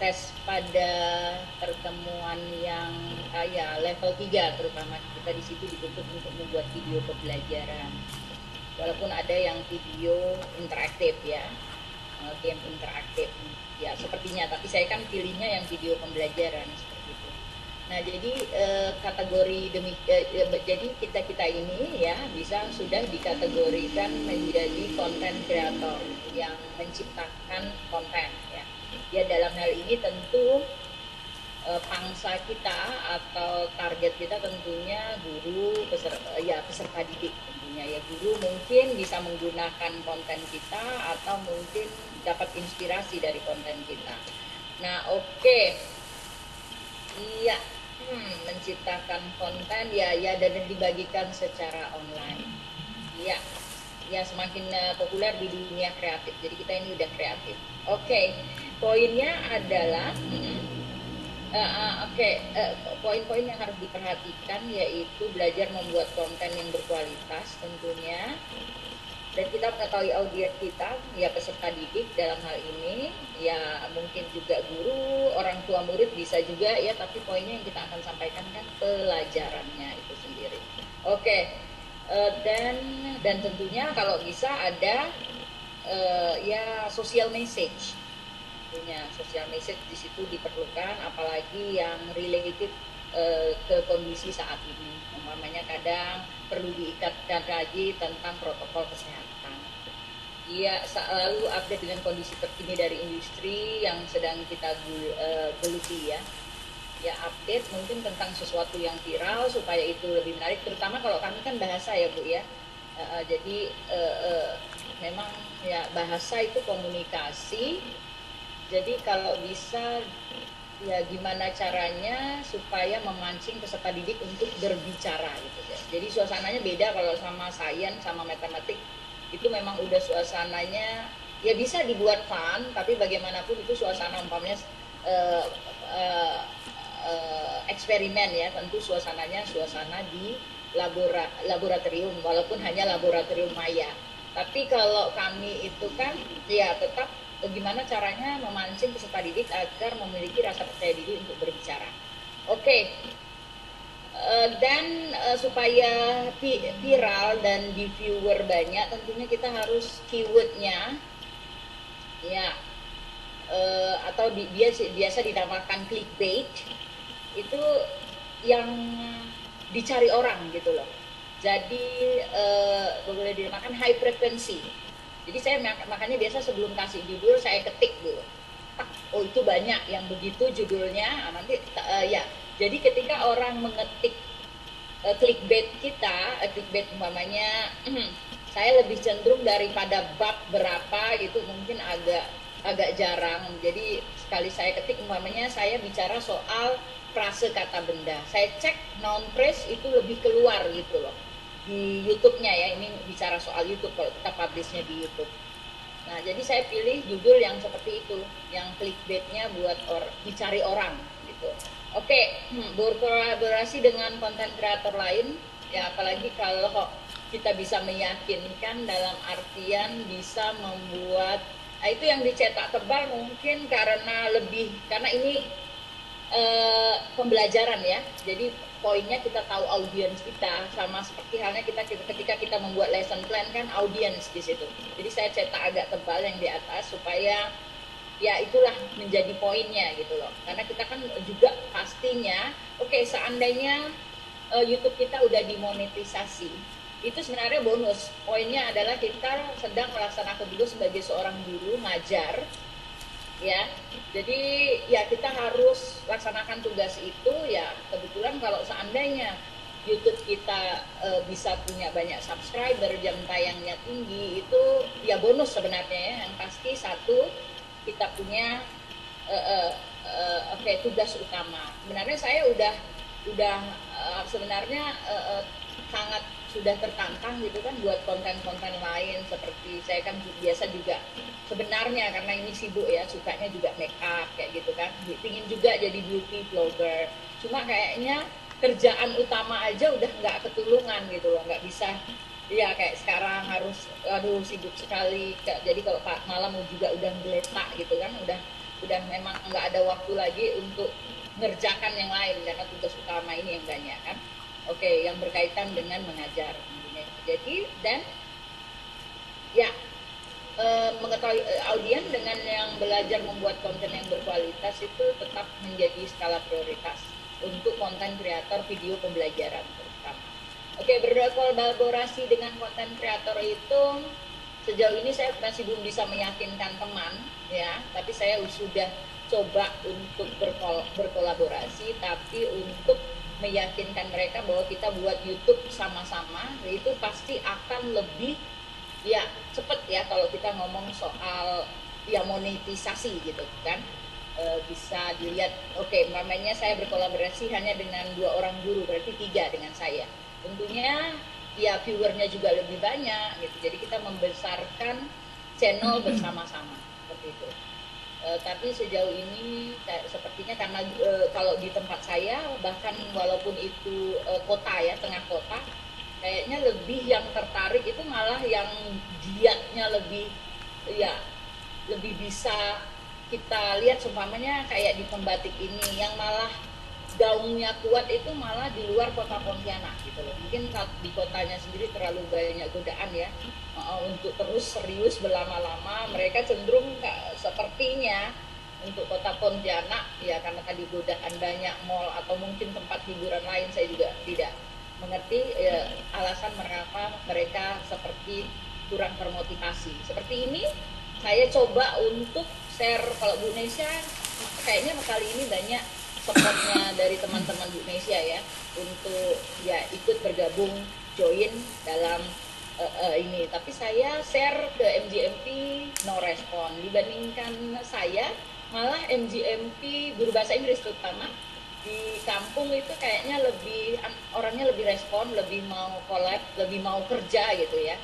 tes pada pertemuan yang ya level 3 terutama kita di situ dituntut untuk membuat video pembelajaran. Walaupun ada yang video interaktif ya, game interaktif ya sepertinya, tapi saya kan pilihnya yang video pembelajaran seperti itu. Nah, jadi kategori jadi kita ini ya bisa sudah dikategorikan menjadi konten kreator yang menciptakan konten ya. Ya dalam hal ini tentu pangsa kita atau target kita tentunya guru, peserta didik tentunya ya. Guru mungkin bisa menggunakan konten kita atau mungkin dapat inspirasi dari konten kita. Nah, oke. Iya, menciptakan konten ya dan dibagikan secara online. Iya, ya semakin populer di dunia kreatif. Jadi kita ini udah kreatif. Oke, poinnya adalah poin-poin yang harus diperhatikan yaitu belajar membuat konten yang berkualitas tentunya, dan kita mengetahui audiens kita ya peserta didik dalam hal ini ya, mungkin juga guru, orang tua murid bisa juga ya, tapi poinnya yang kita akan sampaikan kan pelajarannya itu sendiri. Oke, dan tentunya kalau bisa ada ya social message. Tentunya social message di situ diperlukan, apalagi yang related ke kondisi saat ini. Umpamanya kadang perlu diikatkan lagi tentang protokol kesehatan. Ia selalu update dengan kondisi terkini dari industri yang sedang kita geluti ya. Ya update mungkin tentang sesuatu yang viral supaya itu lebih menarik. Terutama kalau kami kan bahasa ya Bu ya. Jadi memang ya bahasa itu komunikasi. Jadi kalau bisa ya gimana caranya supaya memancing peserta didik untuk berbicara gitu ya. Jadi suasananya beda kalau sama sains sama matematik, itu memang udah suasananya ya bisa dibuat fun, tapi bagaimanapun itu suasana umpamanya eksperimen ya, tentu suasananya suasana di laboratorium walaupun hanya laboratorium maya. Tapi kalau kami itu kan ya tetap bagaimana caranya memancing peserta didik agar memiliki rasa percaya diri untuk berbicara. Oke. Dan supaya viral dan di viewer banyak, tentunya kita harus keywordnya ya atau biasa dinamakan clickbait, itu yang dicari orang gitu loh. Jadi boleh dinamakan high frequency. Jadi saya makanya biasa sebelum kasih judul saya ketik dulu. Oh itu banyak yang begitu judulnya, nanti ya. Jadi ketika orang mengetik clickbait kita, clickbait umpamanya saya lebih cenderung daripada bab berapa gitu, mungkin agak jarang. Jadi sekali saya ketik umpamanya saya bicara soal frase kata benda, saya cek noun phrase itu lebih keluar gitu loh. Di YouTube-nya ya, ini bicara soal YouTube kalau kita publish-nya di YouTube. Nah, jadi saya pilih judul yang seperti itu, yang clickbait-nya buat dicari orang gitu. Oke, berkolaborasi dengan konten kreator lain, ya apalagi kalau kita bisa meyakinkan dalam artian bisa membuat, nah itu yang dicetak tebal mungkin karena ini pembelajaran ya, jadi poinnya kita tahu audiens kita, sama seperti halnya ketika kita membuat lesson plan kan audiens di situ. Jadi saya cetak agak tebal yang di atas supaya ya itulah menjadi poinnya gitu loh. Karena kita kan juga pastinya seandainya YouTube kita udah dimonetisasi, itu sebenarnya bonus. Poinnya adalah kita sedang melaksanakan dulu sebagai seorang guru ngajar ya, jadi ya kita harus laksanakan tugas itu ya. Kebetulan kalau seandainya YouTube kita bisa punya banyak subscriber, jam tayangnya tinggi, itu ya bonus sebenarnya ya. Yang pasti satu kita punya tugas utama. Sebenarnya saya udah sebenarnya sangat sudah tertantang gitu kan buat konten-konten lain, seperti saya kan biasa juga sebenarnya karena ini sibuk ya, sukanya juga make up kayak gitu kan, pingin juga jadi beauty vlogger, cuma kayaknya kerjaan utama aja udah nggak ketulungan gitu loh, nggak bisa ya kayak sekarang harus sibuk sekali, jadi kalau malam juga udah geletak gitu kan, udah memang nggak ada waktu lagi untuk ngerjakan yang lain karena tugas utama ini yang banyak kan. Yang berkaitan dengan mengajar. Jadi dan ya mengetahui audiens dengan yang belajar membuat konten yang berkualitas itu tetap menjadi skala prioritas. untuk konten kreator video pembelajaran terutama. Oke, berkolaborasi dengan konten kreator itu sejauh ini saya masih belum bisa meyakinkan teman ya, tapi saya sudah coba untuk berkolaborasi, tapi untuk meyakinkan mereka bahwa kita buat YouTube sama-sama itu pasti akan lebih ya cepet ya kalau kita ngomong soal ya monetisasi gitu kan. Bisa dilihat, oke, namanya saya berkolaborasi hanya dengan 2 orang guru, berarti 3 dengan saya. Tentunya ya viewernya juga lebih banyak gitu. Jadi kita membesarkan channel bersama-sama seperti itu. Tapi sejauh ini sepertinya karena kalau di tempat saya bahkan walaupun itu kota ya, tengah kota, kayaknya lebih yang tertarik itu malah yang giatnya lebih ya lebih bisa kita lihat seumpamanya kayak di pembatik ini yang malah gaungnya kuat itu malah di luar kota Pontianak gitu loh. Mungkin di kotanya sendiri terlalu banyak godaan ya untuk terus serius berlama-lama. Mereka cenderung sepertinya untuk kota Pontianak ya karena tadi godaan banyak mall atau mungkin tempat hiburan lain, saya juga tidak mengerti alasan mengapa mereka seperti kurang termotivasi. Seperti ini saya coba untuk share, kalau Bu Nesya kayaknya kali ini banyak supportnya dari teman-teman Bu Nesya ya untuk ya ikut bergabung join dalam ini, tapi saya share ke MGMP no respon. Dibandingkan saya malah MGMP guru bahasa Inggris terutama di kampung itu kayaknya lebih orangnya lebih respon, lebih mau collab, lebih mau kerja gitu ya.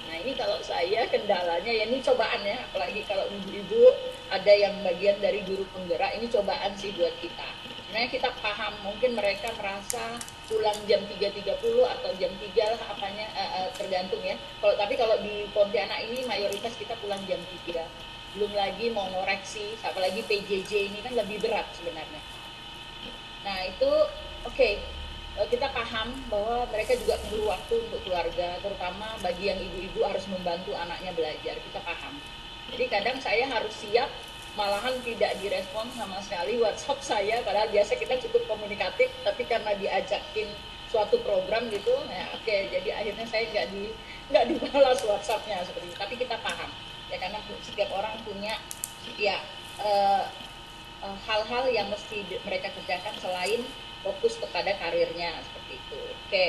Nah ini kalau saya kendalanya ya ini cobaan ya, apalagi kalau ibu-ibu ada yang bagian dari guru penggerak, ini cobaan sih buat kita. Sebenarnya kita paham mungkin mereka merasa pulang jam 3.30 atau jam 3 lah apanya tergantung ya. Tapi kalau di Pontianak ini mayoritas kita pulang jam 3. Belum lagi mau ngoreksi, apalagi PJJ ini kan lebih berat sebenarnya. Nah itu oke. Kita paham bahwa mereka juga perlu waktu untuk keluarga, terutama bagi yang ibu-ibu harus membantu anaknya belajar, kita paham. Jadi kadang saya harus siap, malahan tidak direspon sama sekali WhatsApp saya, padahal biasa kita cukup komunikatif, tapi karena diajakin suatu program gitu, ya oke, jadi akhirnya saya nggak dibalas WhatsAppnya seperti itu. Tapi kita paham, ya karena setiap orang punya ya hal-hal yang mesti mereka kerjakan selain fokus kepada karirnya seperti itu. Oke.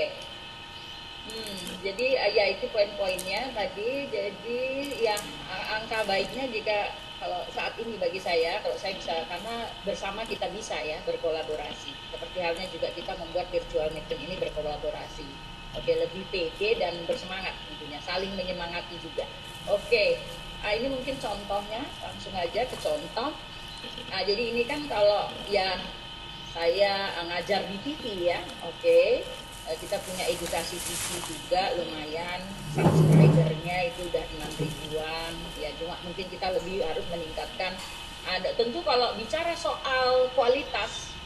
Jadi ya itu poin-poinnya tadi. Jadi ya angka baiknya jika kalau saat ini bagi saya, kalau saya bisa, karena bersama kita bisa ya berkolaborasi. Seperti halnya juga kita membuat virtual meeting ini berkolaborasi. Oke, lebih pede dan bersemangat tentunya, saling menyemangati juga. Oke. Ini mungkin contohnya, langsung aja ke contoh. Nah, jadi ini kan kalau ya saya ngajar di TV ya, oke. Kita punya edukasi TV juga lumayan, subscribernya itu udah 6 ribuan, ya cuma mungkin kita lebih harus meningkatkan. Tentu kalau bicara soal kualitas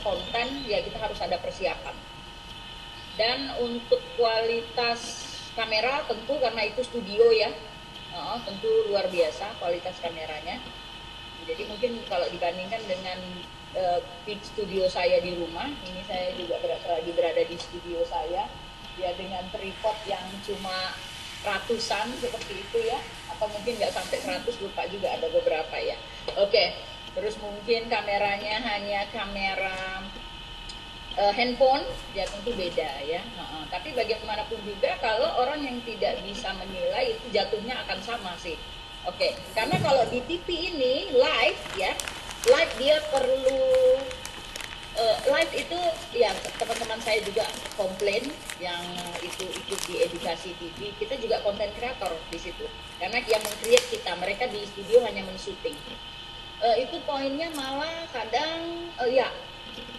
konten ya kita harus ada persiapan. Dan untuk kualitas kamera tentu karena itu studio ya, tentu luar biasa kualitas kameranya. Jadi mungkin kalau dibandingkan dengan studio saya di rumah, ini saya juga lagi berada di studio saya, ya dengan tripod yang cuma ratusan seperti itu ya, atau mungkin nggak sampai 100, lupa juga ada beberapa ya. Oke, terus mungkin kameranya hanya kamera handphone, ya tentu beda ya. Tapi bagaimanapun juga kalau orang yang tidak bisa menilai itu jatuhnya akan sama sih. Oke, karena kalau di TV ini live ya, live dia perlu live itu ya teman-teman saya juga komplain yang itu ikut di edukasi TV, kita juga konten kreator di situ karena yang meng-create kita, mereka di studio hanya men-shooting. Itu poinnya malah kadang ya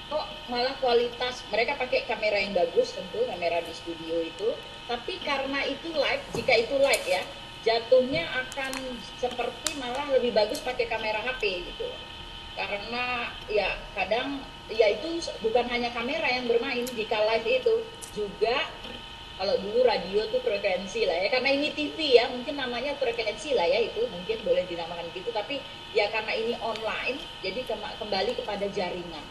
kok malah kualitas mereka pakai kamera yang bagus, tentu kamera di studio itu, tapi karena itu live, jika itu live ya jatuhnya akan seperti malah lebih bagus pakai kamera HP gitu. Karena ya kadang ya itu bukan hanya kamera yang bermain, jika live itu juga kalau dulu radio tuh frekuensi lah ya, karena ini TV ya mungkin namanya frekuensi lah ya, itu mungkin boleh dinamakan gitu, tapi ya karena ini online jadi kembali kepada jaringan.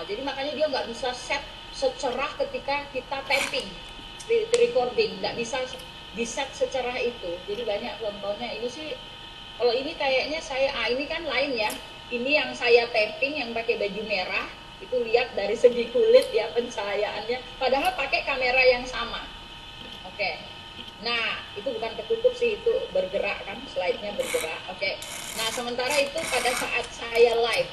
Jadi makanya dia nggak bisa set secerah ketika kita tapping, recording, nggak bisa di set secerah itu. Jadi banyak contohnya. Ini sih, kalau ini kayaknya saya, ini kan lain ya. Ini yang saya tapping yang pakai baju merah, itu lihat dari segi kulit ya pencahayaannya. Padahal pakai kamera yang sama. Oke. Nah, itu bukan ketutup sih, itu bergerak kan, slide-nya bergerak. Oke. Nah, sementara itu pada saat saya live,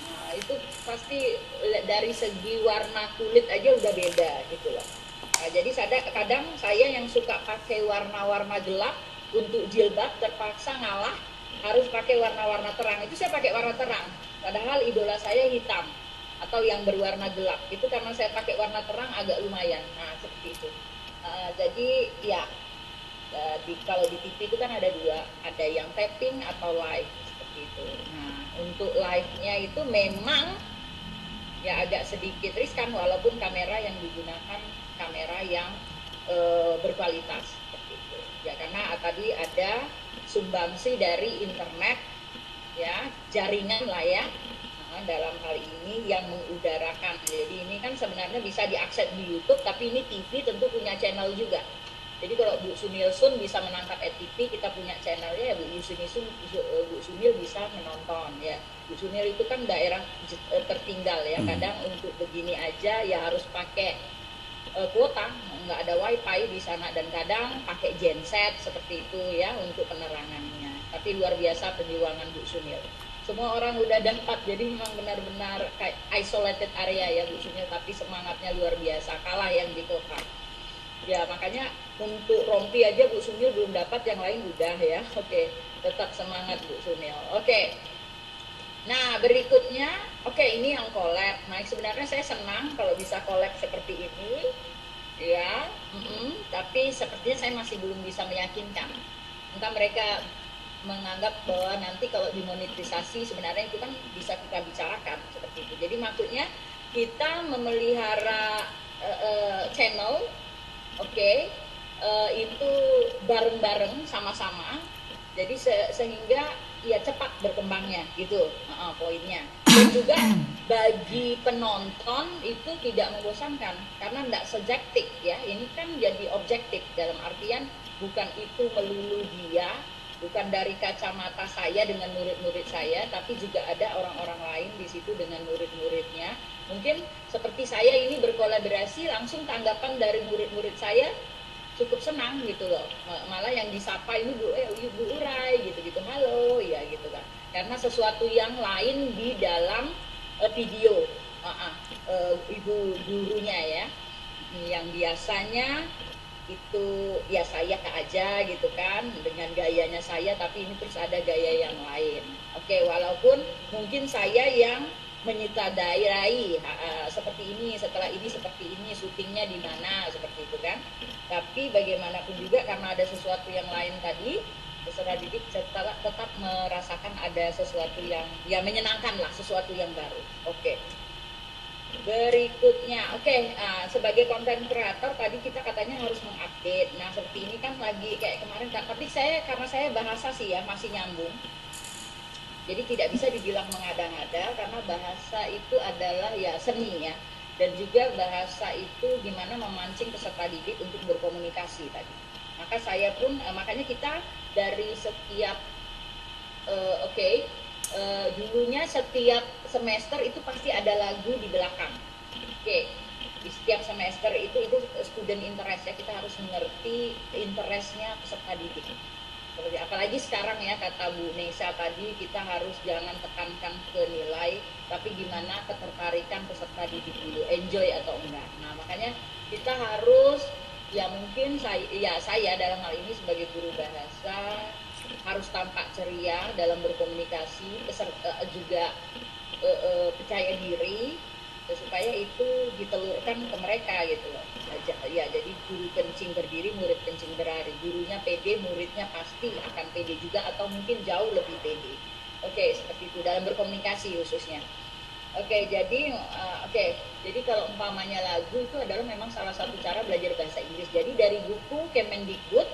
nah, itu pasti dari segi warna kulit aja udah beda gitu loh. Nah, jadi kadang saya yang suka pakai warna-warna gelap untuk jilbab terpaksa ngalah harus pakai warna-warna terang. Itu saya pakai warna terang, padahal idola saya hitam atau yang berwarna gelap. Itu karena saya pakai warna terang agak lumayan. Nah, seperti itu. Jadi ya kalau di TV itu kan ada dua, ada yang tapping atau live seperti itu. Nah, untuk live-nya itu memang ya agak sedikit riskan walaupun kamera yang digunakan kamera yang berkualitas seperti itu. Ya karena tadi ada sumbangsi dari internet ya, jaringan lah ya. Dalam hal ini yang mengudarakan. Jadi ini kan sebenarnya bisa diakses di YouTube, tapi ini TV tentu punya channel juga. Jadi kalau Bu Sunil Sun bisa menangkap ETV, kita punya channelnya ya Bu Sunil bisa menonton ya. Bu Sunil itu kan daerah tertinggal ya. Kadang untuk begini aja ya harus pakai kuota, nggak ada wifi di sana, dan kadang pakai genset seperti itu ya untuk penerangannya. Tapi luar biasa perjuangan Bu Sunil. Semua orang udah dapat, jadi memang benar-benar kayak isolated area ya Bu Sunil, tapi semangatnya luar biasa, kalah yang di kota. Ya makanya untuk rompi aja Bu Sunil belum dapat, yang lain udah ya. Oke, tetap semangat Bu Sunil. Oke. Nah berikutnya, ini yang collab. Nah sebenarnya saya senang kalau bisa collab seperti ini, ya. Tapi sepertinya saya masih belum bisa meyakinkan. Entah mereka menganggap bahwa nanti kalau dimonetisasi, sebenarnya itu kan bisa kita bicarakan seperti itu. Jadi maksudnya kita memelihara channel, itu bareng-bareng sama-sama. Jadi sehingga ya cepat berkembangnya gitu, poinnya. Dan juga bagi penonton itu tidak membosankan karena tidak subjektif ya. Ini kan jadi objektif, dalam artian bukan itu melulu dia, bukan dari kacamata saya dengan murid-murid saya, tapi juga ada orang-orang lain di situ dengan murid-muridnya. Mungkin seperti saya ini berkolaborasi, langsung tanggapan dari murid-murid saya cukup senang gitu loh. Malah yang disapa ini Bu Urai gitu-gitu, halo ya gitu kan. Karena sesuatu yang lain di dalam video ibu gurunya ya, yang biasanya itu ya saya aja gitu kan dengan gayanya saya, tapi ini terus ada gaya yang lain. Walaupun mungkin saya yang menyutradarai seperti ini, setelah ini seperti ini, syutingnya di mana seperti itu kan. Tapi bagaimanapun juga karena ada sesuatu yang lain tadi, peserta didik tetap merasakan ada sesuatu yang ya menyenangkan lah, sesuatu yang baru. Berikutnya, sebagai konten kreator tadi kita katanya harus mengupdate. Nah seperti ini kan lagi kayak kemarin, tapi karena saya bahasa sih ya masih nyambung, jadi tidak bisa dibilang mengada-ngada karena bahasa itu adalah ya seni ya, dan juga bahasa itu gimana memancing peserta didik untuk berkomunikasi tadi. Maka saya pun makanya kita dari setiap dulunya setiap semester itu pasti ada lagu di belakang. Di setiap semester itu student interest ya, kita harus mengerti interestnya peserta didik. Apalagi sekarang ya, kata Bu Nesa tadi, kita harus jangan tekankan ke nilai, tapi gimana ketertarikan peserta didik dulu, enjoy atau enggak. Nah makanya kita harus ya mungkin saya dalam hal ini sebagai guru bahasa harus tampak ceria dalam berkomunikasi, juga percaya diri, supaya itu ditelurkan ke mereka gitu loh. Ya jadi guru kencing berdiri, murid kencing berlari. Gurunya pede, muridnya pasti akan pede juga atau mungkin jauh lebih pede. Seperti itu dalam berkomunikasi khususnya. Jadi kalau umpamanya lagu itu adalah memang salah satu cara belajar bahasa Inggris. Jadi dari buku Kemendikbud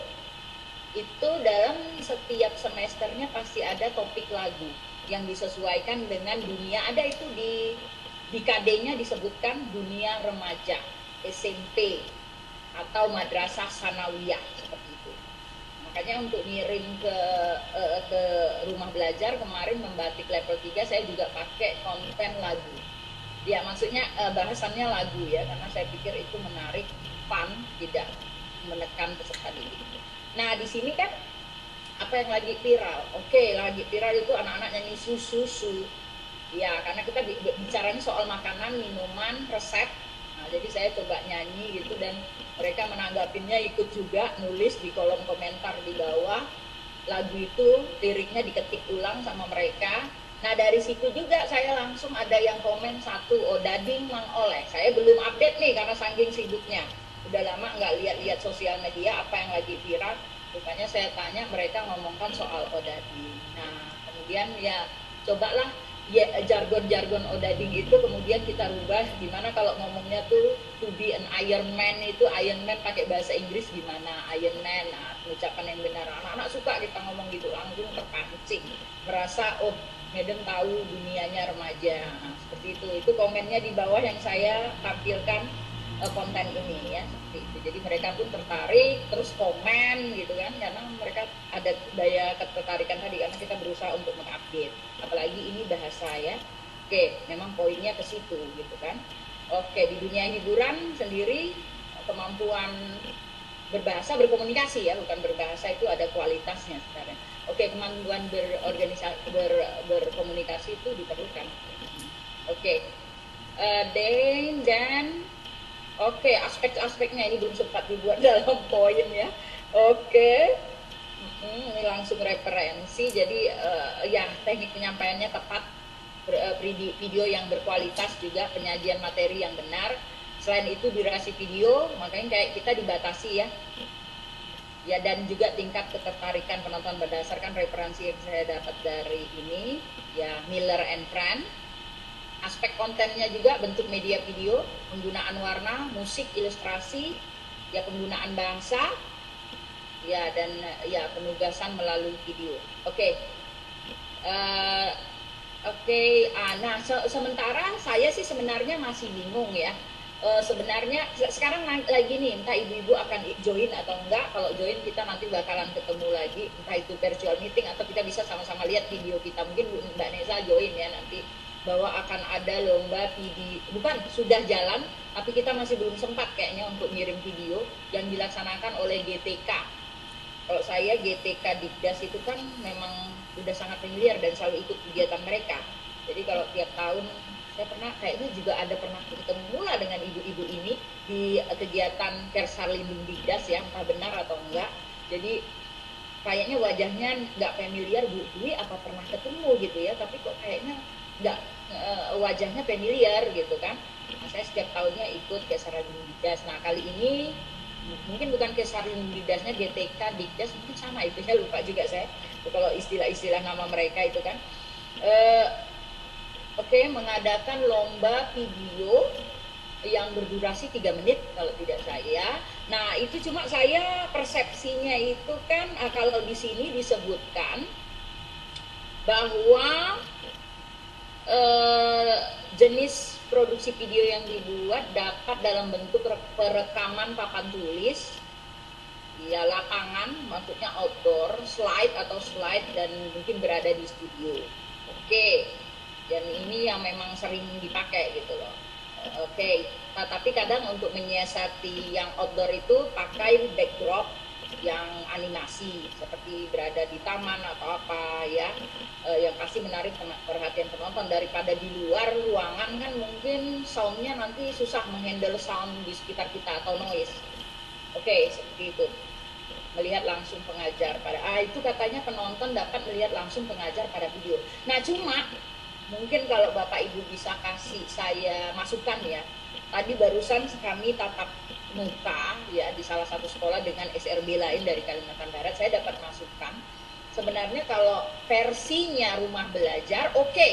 itu dalam setiap semesternya pasti ada topik lagu yang disesuaikan dengan dunia. Ada itu di di KD-nya disebutkan dunia remaja, SMP, atau madrasah sanawiyah seperti itu. Makanya untuk ngirim ke rumah belajar kemarin membatik level 3 saya juga pakai konten lagu. Ya maksudnya bahasannya lagu ya, karena saya pikir itu menarik, fun, tidak menekan peserta didik. Nah di sini kan apa yang lagi viral? Oke, lagi viral itu anak-anak nyanyi susu. Ya, karena kita bicaranya soal makanan, minuman, resep. Nah, jadi saya coba nyanyi gitu dan mereka menanggapinya, ikut juga nulis di kolom komentar di bawah. Lagu itu liriknya diketik ulang sama mereka. Nah, dari situ juga saya langsung ada yang komen satu, oh dading Mang Oleh. Saya belum update nih karena saking sibuknya. Udah lama nggak lihat-lihat sosial media apa yang lagi viral. Rupanya saya tanya, mereka ngomongkan soal odading. Nah, kemudian ya cobalah ya jargon-jargon odading itu kemudian kita rubah, gimana kalau ngomongnya tuh to be an Iron Man, itu Iron Man pakai bahasa Inggris gimana, Iron Man. Nah, ucapan yang benar, anak-anak suka kita ngomong gitu, langsung terpancing, merasa oh Medem tahu dunianya remaja. Nah, seperti itu komennya di bawah yang saya tampilkan konten ini ya, seperti itu. Jadi mereka pun tertarik, terus komen gitu kan, karena mereka ada daya ketertarikan tadi, karena kita berusaha untuk mengupdate, apalagi ini bahasa ya. Oke, memang poinnya ke situ gitu kan. Oke, di dunia hiburan sendiri kemampuan berbahasa, berkomunikasi ya, bukan berbahasa, itu ada kualitasnya sebenarnya. Oke, kemampuan berkomunikasi itu diperlukan. Oke, dan oke, aspek-aspeknya ini belum sempat dibuat dalam poin ya. Oke, ini langsung referensi. Jadi ya teknik penyampaiannya tepat, video yang berkualitas juga, penyajian materi yang benar. Selain itu durasi video, makanya kayak kita dibatasi ya. Ya, dan juga tingkat ketertarikan penonton berdasarkan referensi yang saya dapat dari ini ya, Miller and Friend. Aspek kontennya juga bentuk media video, penggunaan warna, musik, ilustrasi, ya penggunaan bahasa, ya dan ya penugasan melalui video. Oke. Nah sementara saya sih sebenarnya masih bingung ya. Sebenarnya sekarang lagi nih, entah ibu-ibu akan join atau enggak. Kalau join kita nanti bakalan ketemu lagi, entah itu virtual meeting atau kita bisa sama-sama lihat video kita. Mungkin Mbak Nesa join ya nanti, bahwa akan ada lomba video, bukan sudah jalan tapi kita masih belum sempat kayaknya untuk ngirim video, yang dilaksanakan oleh GTK. Kalau saya GTK Dikdas itu kan memang udah sangat familiar dan selalu ikut kegiatan mereka. Jadi kalau tiap tahun saya pernah, kayaknya juga pernah ketemu lah dengan ibu-ibu ini di kegiatan Kersar Lindung Dikdas ya, entah benar atau enggak. Jadi kayaknya wajahnya nggak familiar, Bu Dwi apa pernah ketemu gitu ya, tapi kok kayaknya nggak wajahnya familiar gitu kan. Nah, saya setiap tahunnya ikut Kersar Lindung Dikdas. Nah kali ini mungkin bukan Kersar Lindung Dikdasnya, GTK Dikdas mungkin sama itu, saya lupa juga saya kalau istilah-istilah nama mereka itu kan. Oke, mengadakan lomba video yang berdurasi 3 menit kalau tidak saya. Nah itu cuma saya persepsinya itu kan, kalau di sini disebutkan bahwa jenis produksi video yang dibuat dapat dalam bentuk perekaman papan tulis, ya lapangan, maksudnya outdoor, slide atau slide, dan mungkin berada di studio. Oke, dan ini yang memang sering dipakai gitu loh. Oke, nah, tapi kadang untuk menyiasati yang outdoor itu pakai backdrop yang animasi seperti berada di taman atau apa ya, yang pasti menarik perhatian penonton. Daripada di luar ruangan kan mungkin soundnya nanti susah menghandle sound di sekitar kita atau noise. Oke, seperti itu. Melihat langsung pengajar pada itu katanya penonton dapat melihat langsung pengajar pada video. Nah cuma mungkin kalau Bapak Ibu bisa kasih saya masukan ya, tadi barusan kami tatap muka ya di salah satu sekolah dengan SRB lain dari Kalimantan Barat, saya dapat masukan sebenarnya kalau versinya rumah belajar oke,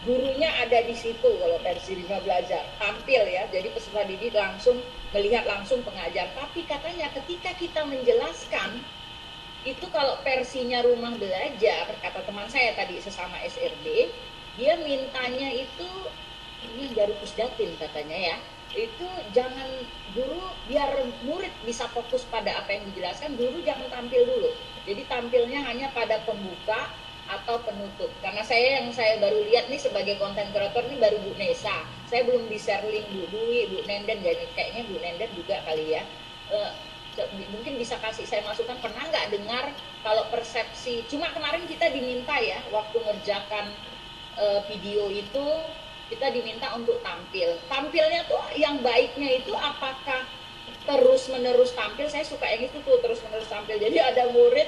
gurunya ada di situ. Kalau versi rumah belajar tampil ya, jadi peserta didik langsung melihat langsung pengajar. Tapi katanya ketika kita menjelaskan itu, kalau versinya rumah belajar, kata teman saya tadi sesama SRB, dia mintanya itu ini yang dari Pusdatin katanya ya, itu jangan guru, biar murid bisa fokus pada apa yang dijelaskan, guru jangan tampil dulu. Jadi tampilnya hanya pada pembuka atau penutup. Karena yang saya baru lihat nih sebagai konten kreator ini baru Bu Nesa. Saya belum di share link Bu Dwi, Bu Nenden, jadi kayaknya Bu Nenden juga kali ya. Mungkin bisa kasih saya masukan, pernah nggak dengar kalau persepsi, cuma kemarin kita diminta ya waktu ngerjakan video itu, kita diminta untuk tampilnya tuh yang baiknya itu apakah terus menerus tampil. Saya suka yang itu tuh, terus menerus tampil. Jadi ada murid,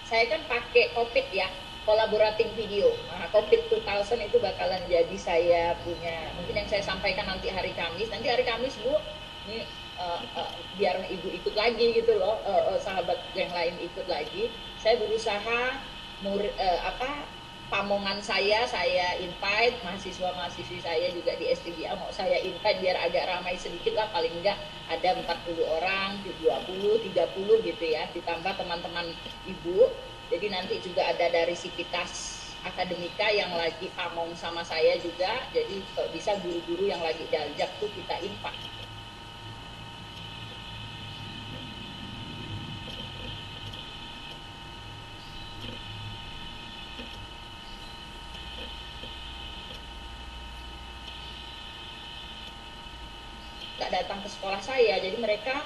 saya kan pakai Kopit ya, collaborating video. Nah, Kopit 2000 itu bakalan jadi saya punya, mungkin yang saya sampaikan nanti hari Kamis Bu, ini biar ibu ikut lagi gitu loh, sahabat yang lain ikut lagi. Saya berusaha pamongan saya invite, mahasiswa-mahasiswi saya juga di STBA mau saya invite biar agak ramai sedikit lah, paling enggak ada 40 orang, 20, 30 gitu ya, ditambah teman-teman ibu. Jadi nanti juga ada dari Sivitas Akademika yang lagi pamong sama saya juga, jadi kalau bisa guru-guru yang lagi daljak tuh kita invite. Datang ke sekolah saya, jadi mereka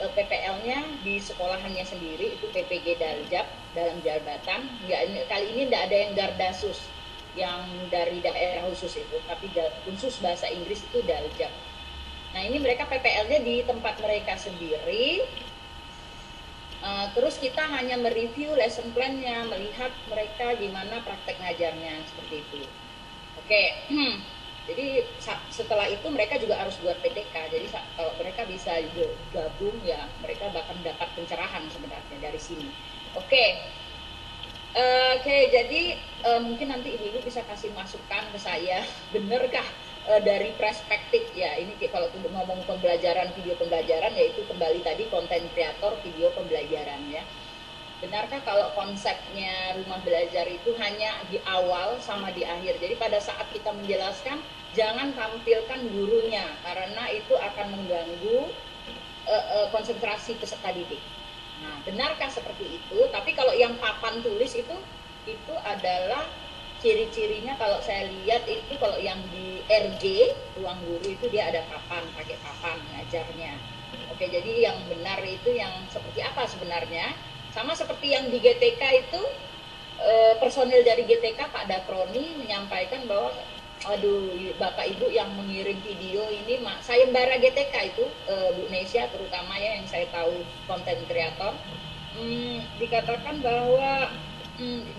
PPL-nya di sekolahannya sendiri, itu PPG Daljak dalam jabatan. Kali ini tidak ada yang Gardasus yang dari daerah khusus itu, tapi khusus bahasa Inggris itu Daljak. Nah ini mereka PPL-nya di tempat mereka sendiri. Terus kita hanya mereview lesson plan-nya, melihat mereka gimana praktek ngajarnya, seperti itu. Oke. Jadi setelah itu mereka juga harus buat PTK. Jadi kalau mereka bisa gabung ya, mereka bahkan dapat pencerahan sebenarnya dari sini. Oke, jadi mungkin nanti ibu-ibu bisa kasih masukan ke saya, benarkah dari perspektif ya, ini kalau ngomong pembelajaran, video pembelajaran, yaitu kembali tadi konten kreator video pembelajaran ya. Benarkah kalau konsepnya rumah belajar itu hanya di awal sama di akhir? Jadi pada saat kita menjelaskan, jangan tampilkan gurunya, karena itu akan mengganggu konsentrasi peserta didik. Nah, benarkah seperti itu? Tapi kalau yang papan tulis itu adalah ciri-cirinya, kalau saya lihat itu kalau yang di RG, ruang guru itu dia ada papan, pakai papan ngajarnya. Oke, jadi yang benar itu yang seperti apa sebenarnya? Sama seperti yang di GTK itu, personil dari GTK Pak Dakroni menyampaikan bahwa, aduh Bapak Ibu yang mengirim video ini, sayembara GTK itu, Bu Nesya terutama ya yang saya tahu konten kreator, dikatakan bahwa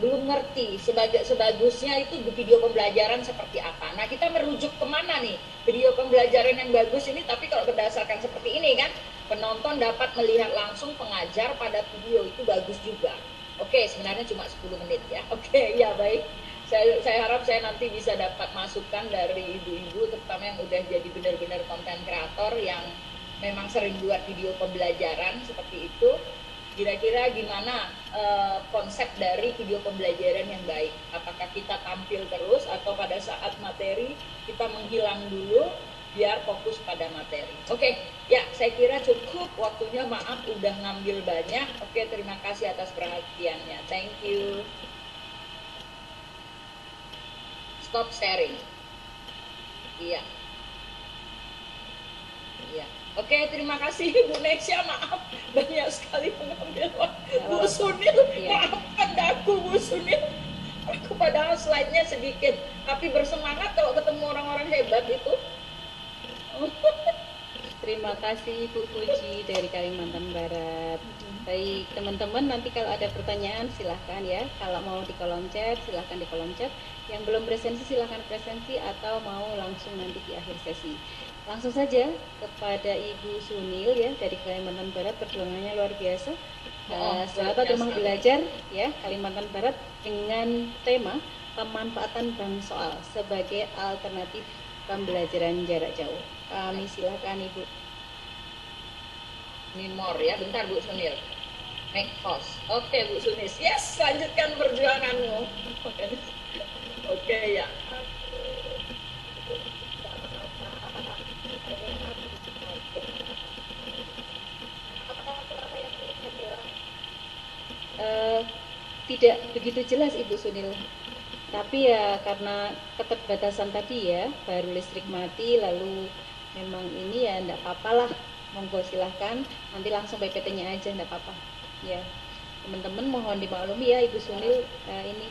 belum ngerti sebagusnya itu video pembelajaran seperti apa. Nah kita merujuk kemana nih video pembelajaran yang bagus ini, tapi kalau berdasarkan seperti ini kan, penonton dapat melihat langsung pengajar pada video, itu bagus juga. Oke, sebenarnya cuma 10 menit ya. Oke, ya baik. Saya harap saya nanti bisa dapat masukan dari ibu-ibu, terutama yang udah jadi benar-benar konten kreator yang memang sering buat video pembelajaran seperti itu. Kira-kira gimana konsep dari video pembelajaran yang baik? Apakah kita tampil terus atau pada saat materi kita menghilang dulu biar fokus pada materi? Oke, ya saya kira cukup waktunya, maaf udah ngambil banyak. Oke, terima kasih atas perhatiannya. Thank you. Stop sharing. Iya. Iya. Oke, terima kasih Bu Nesya, maaf banyak sekali mengambil waktu. Bu Sunil, maafkan aku Bu Sunil. Aku padahal slide-nya sedikit, tapi bersemangat kalau ketemu orang-orang hebat itu. Terima kasih Bu Puji dari Kalimantan Barat. Baik teman-teman, nanti kalau ada pertanyaan silahkan ya. Kalau mau di kolom chat silahkan di kolom chat. Yang belum presensi silahkan presensi, atau mau langsung nanti di akhir sesi. Langsung saja kepada Ibu Sunil ya dari Kalimantan Barat, perjuangannya luar biasa. Sahabat rumah belajar ya Kalimantan Barat, dengan tema pemanfaatan bank soal sebagai alternatif pembelajaran jarak jauh. Kami silakan Ibu. Ini more ya, bentar Bu Sunil. Make pause. Oke Bu Sunis, yes, lanjutkan perjuanganmu. Oke ya. tidak begitu jelas Ibu Sunil. Tapi ya karena keterbatasan tadi ya, baru listrik mati lalu memang ini ya enggak apa-apa lah, monggo silahkan nanti langsung PPT-nya aja, enggak apa-apa ya. Teman-teman mohon dimaklumi ya Ibu Sunil, ini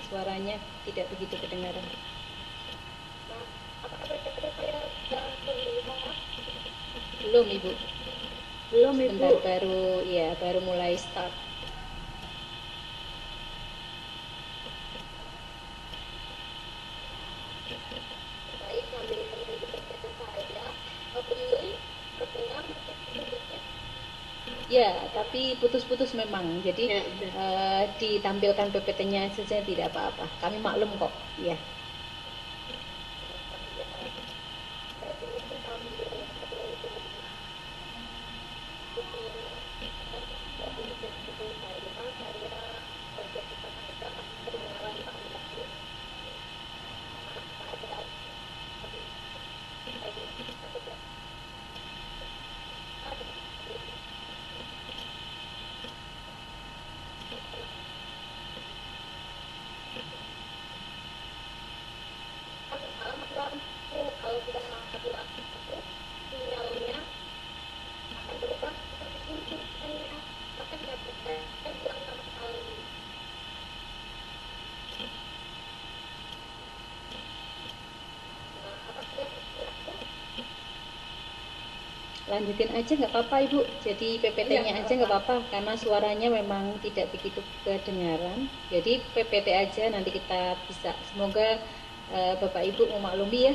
suaranya tidak begitu kedengaran. Belum Ibu. Belum Ibu. Sebentar baru ya, baru mulai start. Ya, tapi putus-putus memang. Jadi Ya, ditampilkan PPT-nya saja tidak apa-apa. Kami maklum kok. Ya. Lanjutin aja nggak apa-apa Ibu, jadi PPT-nya aja nggak apa-apa karena suaranya memang tidak begitu kedengaran. Jadi PPT aja nanti kita bisa, semoga Bapak Ibu memaklumi ya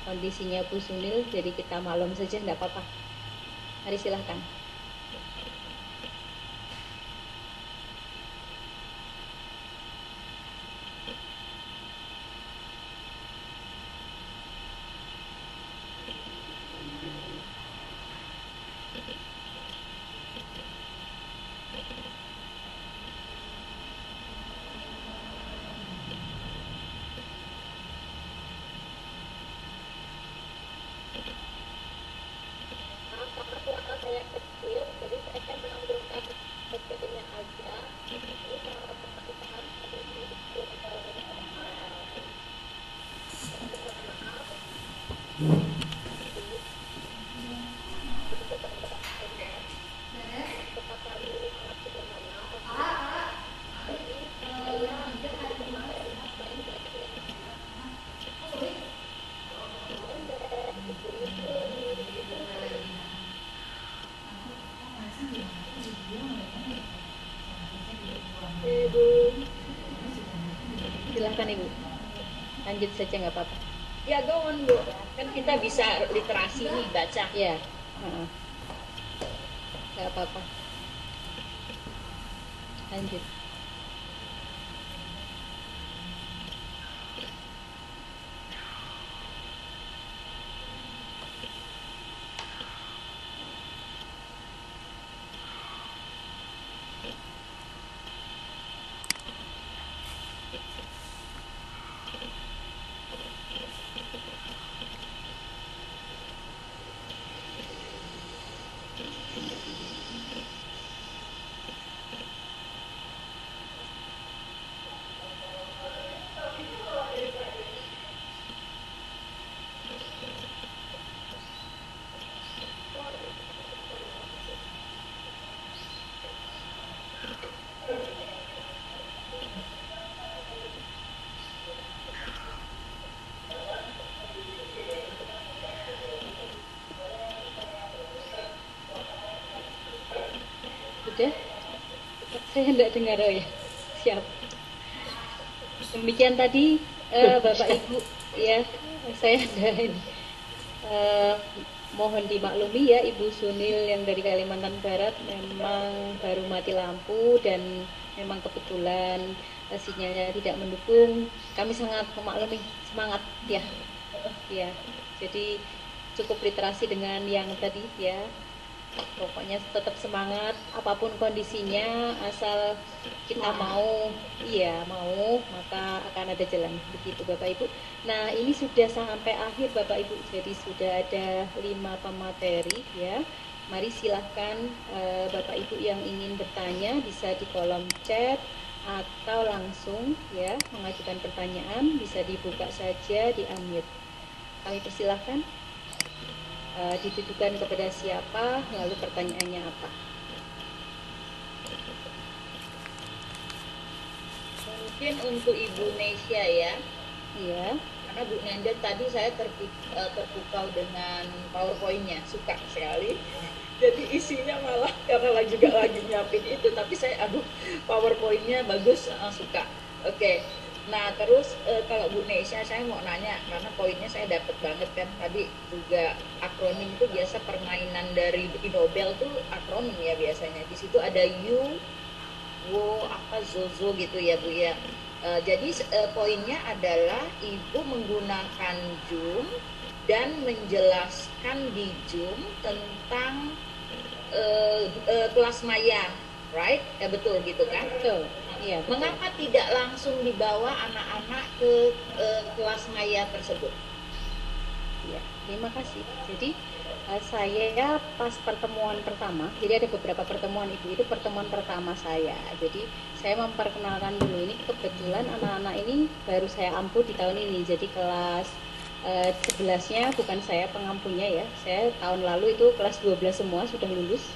kondisinya Bu Sunil, jadi kita maklum saja nggak apa-apa. Mari silahkan. Silahkan Ibu, lanjut saja nggak apa-apa. Ya go on Bu, kan kita bisa literasi nih baca. Ya, nggak apa-apa. Lanjut. Sudah? Saya tidak dengar ya. Siap. Demikian tadi Bapak Ibu ya, saya ada ini. Mohon dimaklumi ya Ibu Sunil yang dari Kalimantan Barat memang baru mati lampu dan memang kebetulan sinyalnya tidak mendukung. Kami sangat memaklumi, semangat ya. Ya. Jadi cukup literasi dengan yang tadi ya. Pokoknya tetap semangat apapun kondisinya, asal kita mau, iya mau, maka akan ada jalan, begitu Bapak Ibu. Nah ini sudah sampai akhir Bapak Ibu, jadi sudah ada 5 pemateri ya. Mari silahkan Bapak Ibu yang ingin bertanya bisa di kolom chat atau langsung ya mengajukan pertanyaan, bisa dibuka saja di unmute. Kami persilahkan ditujukan kepada siapa, lalu pertanyaannya apa. Mungkin untuk Ibu Nesya ya, Iya. karena Bu Nender tadi saya terpukau dengan PowerPoint-nya, suka sekali. Jadi isinya malah karena juga lagi nyiapin itu, tapi saya PowerPoint-nya bagus, suka. Oke. Nah terus kalau Bu Nesya saya mau nanya, karena poinnya saya dapat banget kan tadi juga akronim itu biasa permainan dari Nobel tuh akronim ya biasanya. Di situ ada U, Wo, apa Zozo gitu ya Bu ya. Jadi poinnya adalah Ibu menggunakan Zoom dan menjelaskan di Zoom tentang kelas maya, right? Ya betul gitu kan? Betul. Iya, betul. Mengapa tidak langsung dibawa anak-anak ke kelas maya tersebut? Ya, terima kasih. Jadi saya pas pertemuan pertama, jadi ada beberapa pertemuan itu pertemuan pertama saya. Jadi saya memperkenalkan dulu, ini kebetulan anak-anak ini baru saya ampu di tahun ini. Jadi kelas 11-nya bukan saya pengampunya ya. Saya tahun lalu itu kelas 12 semua sudah lulus.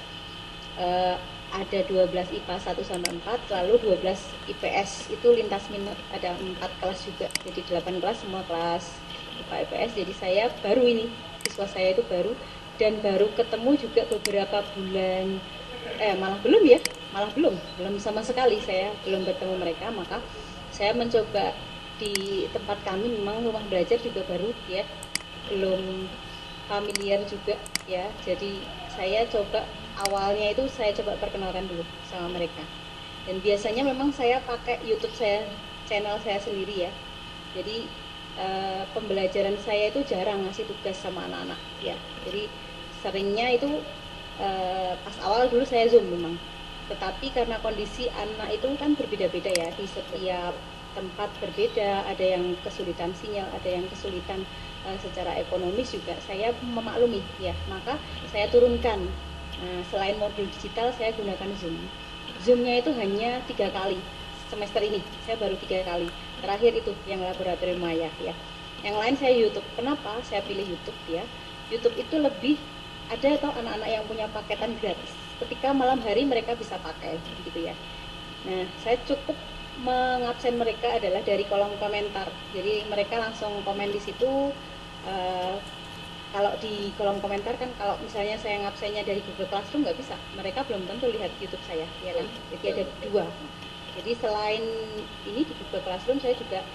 Ada 12 IPA 1 sampai 4, lalu 12 IPS itu lintas minat, ada 4 kelas juga. Jadi 8 kelas semua kelas IPA IPS. Jadi saya baru ini, siswa saya itu baru, dan baru ketemu juga beberapa bulan, malah belum sama sekali saya belum bertemu mereka. Maka saya mencoba di tempat kami, memang rumah belajar juga baru ya, belum familiar juga ya. Jadi saya coba awalnya itu saya coba perkenalkan dulu sama mereka, dan biasanya memang saya pakai YouTube saya, channel saya sendiri ya. Jadi pembelajaran saya itu jarang ngasih tugas sama anak-anak ya. Jadi seringnya itu pas awal dulu saya Zoom memang, tetapi karena kondisi anak itu kan berbeda-beda ya, di setiap tempat berbeda, ada yang kesulitan sinyal, ada yang kesulitan secara ekonomis juga, saya memaklumi ya. Maka saya turunkan, selain modul digital saya gunakan Zoom. Zoomnya itu hanya 3 kali semester ini, saya baru 3 kali. Terakhir itu yang laboratorium maya ya. Yang lain saya YouTube. Kenapa saya pilih YouTube ya? YouTube itu lebih ada atau anak-anak yang punya paketan gratis. Ketika malam hari mereka bisa pakai gitu ya. Nah, saya cukup mengabsen mereka adalah dari kolom komentar. Jadi mereka langsung komen di situ. Kalau di kolom komentar kan, kalau misalnya saya ngabsennya dari Google Classroom nggak bisa, mereka belum tentu lihat YouTube saya, ya kan? Jadi ada 2. Jadi selain ini di Google Classroom saya juga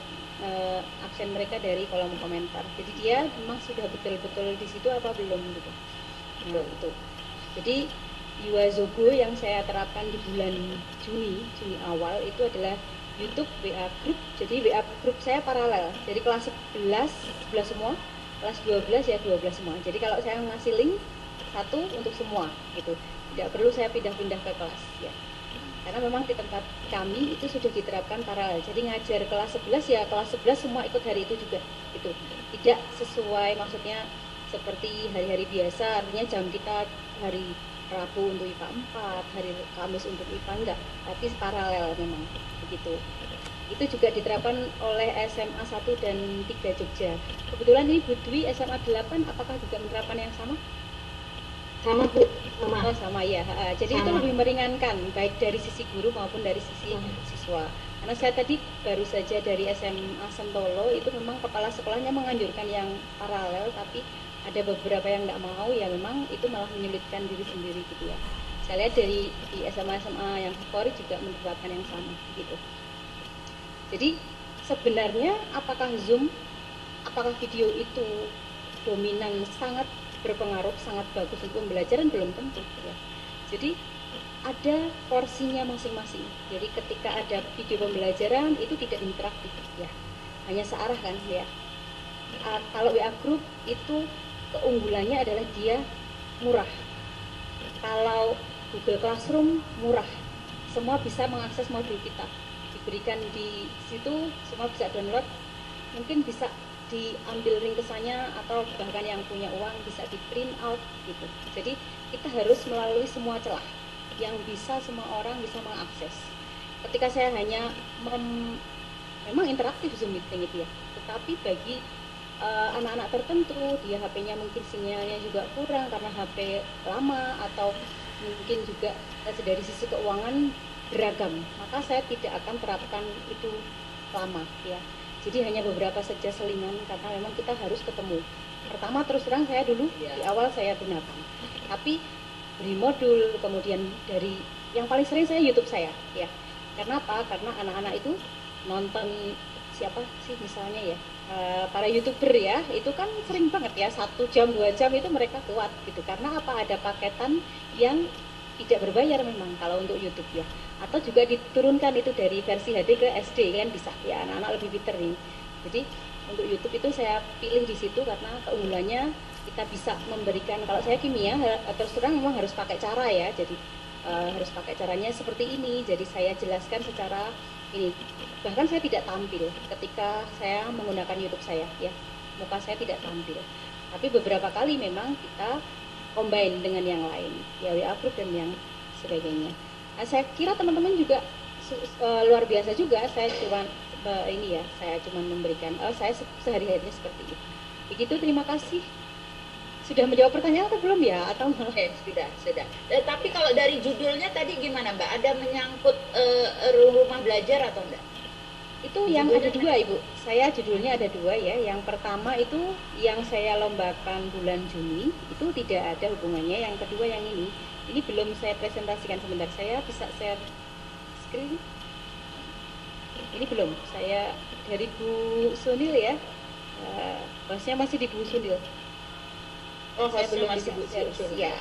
absen mereka dari kolom komentar. Jadi dia memang sudah betul-betul di situ apa belum gitu. Nah itu. Jadi Yuazogo yang saya terapkan di bulan Juni awal itu adalah YouTube WA Group. Jadi WA Group saya paralel. Jadi kelas 11 semua, kelas 12 ya 12 semua. Jadi kalau saya ngasih link satu untuk semua gitu, tidak perlu saya pindah-pindah ke kelas ya. Karena memang di tempat kami itu sudah diterapkan paralel. Jadi ngajar kelas 11 ya kelas 11 semua ikut hari itu juga gitu. Tidak sesuai, maksudnya seperti hari-hari biasa, artinya jam kita hari Rabu untuk IPA 4, hari Kamis untuk IPA enggak, tapi paralel memang begitu. Itu juga diterapkan oleh SMA 1 dan 3 Jogja. Kebetulan ini Bu Dwi SMA 8, apakah juga menerapkan yang sama? Sama Bu, sama. Oh sama ya. Jadi sama. itu lebih meringankan baik dari sisi guru maupun dari sisi siswa. Karena saya tadi baru saja dari SMA Sentolo, itu memang kepala sekolahnya menganjurkan yang paralel, tapi ada beberapa yang nggak mau ya, memang itu malah menyulitkan diri sendiri gitu ya. Saya lihat dari di SMA yang favorit juga menerapkan yang sama gitu. Jadi sebenarnya apakah Zoom, apakah video itu dominan sangat berpengaruh, sangat bagus untuk pembelajaran? Belum tentu ya. Jadi ada porsinya masing-masing. Jadi ketika ada video pembelajaran itu tidak interaktif ya, hanya searah kan ya. Kalau WA Group itu keunggulannya adalah dia murah. Kalau Google Classroom murah, semua bisa mengakses modul kita, diberikan di situ, semua bisa download, mungkin bisa diambil ringkesannya atau bahkan yang punya uang bisa di print out gitu. Jadi kita harus melalui semua celah yang bisa semua orang bisa mengakses. ketika saya hanya memang interaktif Zoom meeting itu ya, tetapi bagi anak-anak tertentu dia HP-nya mungkin sinyalnya juga kurang karena HP lama, atau mungkin juga dari sisi keuangan beragam, maka saya tidak akan terapkan itu lama ya. Jadi hanya beberapa saja selingan karena memang kita harus ketemu. Pertama terus terang saya dulu di awal saya gunakan, tapi beri modul, kemudian dari yang paling sering saya YouTube saya ya. Karena apa? Karena anak-anak itu nonton siapa sih misalnya ya, para YouTuber ya, itu kan sering banget ya 1 jam 2 jam itu mereka kuat gitu. Karena apa? Ada paketan yang tidak berbayar memang kalau untuk YouTube ya, atau juga diturunkan itu dari versi HD ke SD kan bisa ya, anak-anak lebih pinter nih. Jadi untuk YouTube itu saya pilih di situ karena keunggulannya kita bisa memberikan, kalau saya kimia terus terang memang harus pakai cara ya, jadi harus pakai caranya seperti ini. Jadi saya jelaskan secara ini, bahkan saya tidak tampil ketika saya menggunakan YouTube saya ya, muka saya tidak tampil, tapi beberapa kali memang kita combine dengan yang lain ya, WA group dan yang sebagainya. Nah, saya kira teman-teman juga luar biasa juga. Saya cuma ini ya, saya cuma memberikan saya sehari-harinya seperti itu. Begitu, terima kasih. Sudah menjawab pertanyaan atau belum ya? Atau sudah. Tapi kalau dari judulnya tadi gimana Mbak? Ada menyangkut rumah belajar atau enggak? Itu yang ada dua Ibu. Saya judulnya ada dua ya. Yang pertama itu yang saya lombakan bulan Juni, itu tidak ada hubungannya. Yang kedua yang ini belum saya presentasikan. Sebentar, saya bisa share screen. Ini belum. Saya dari Bu Sunil ya. Bahasnya masih di Bu Sunil. Saya belum masih Bu Sunil. Ya.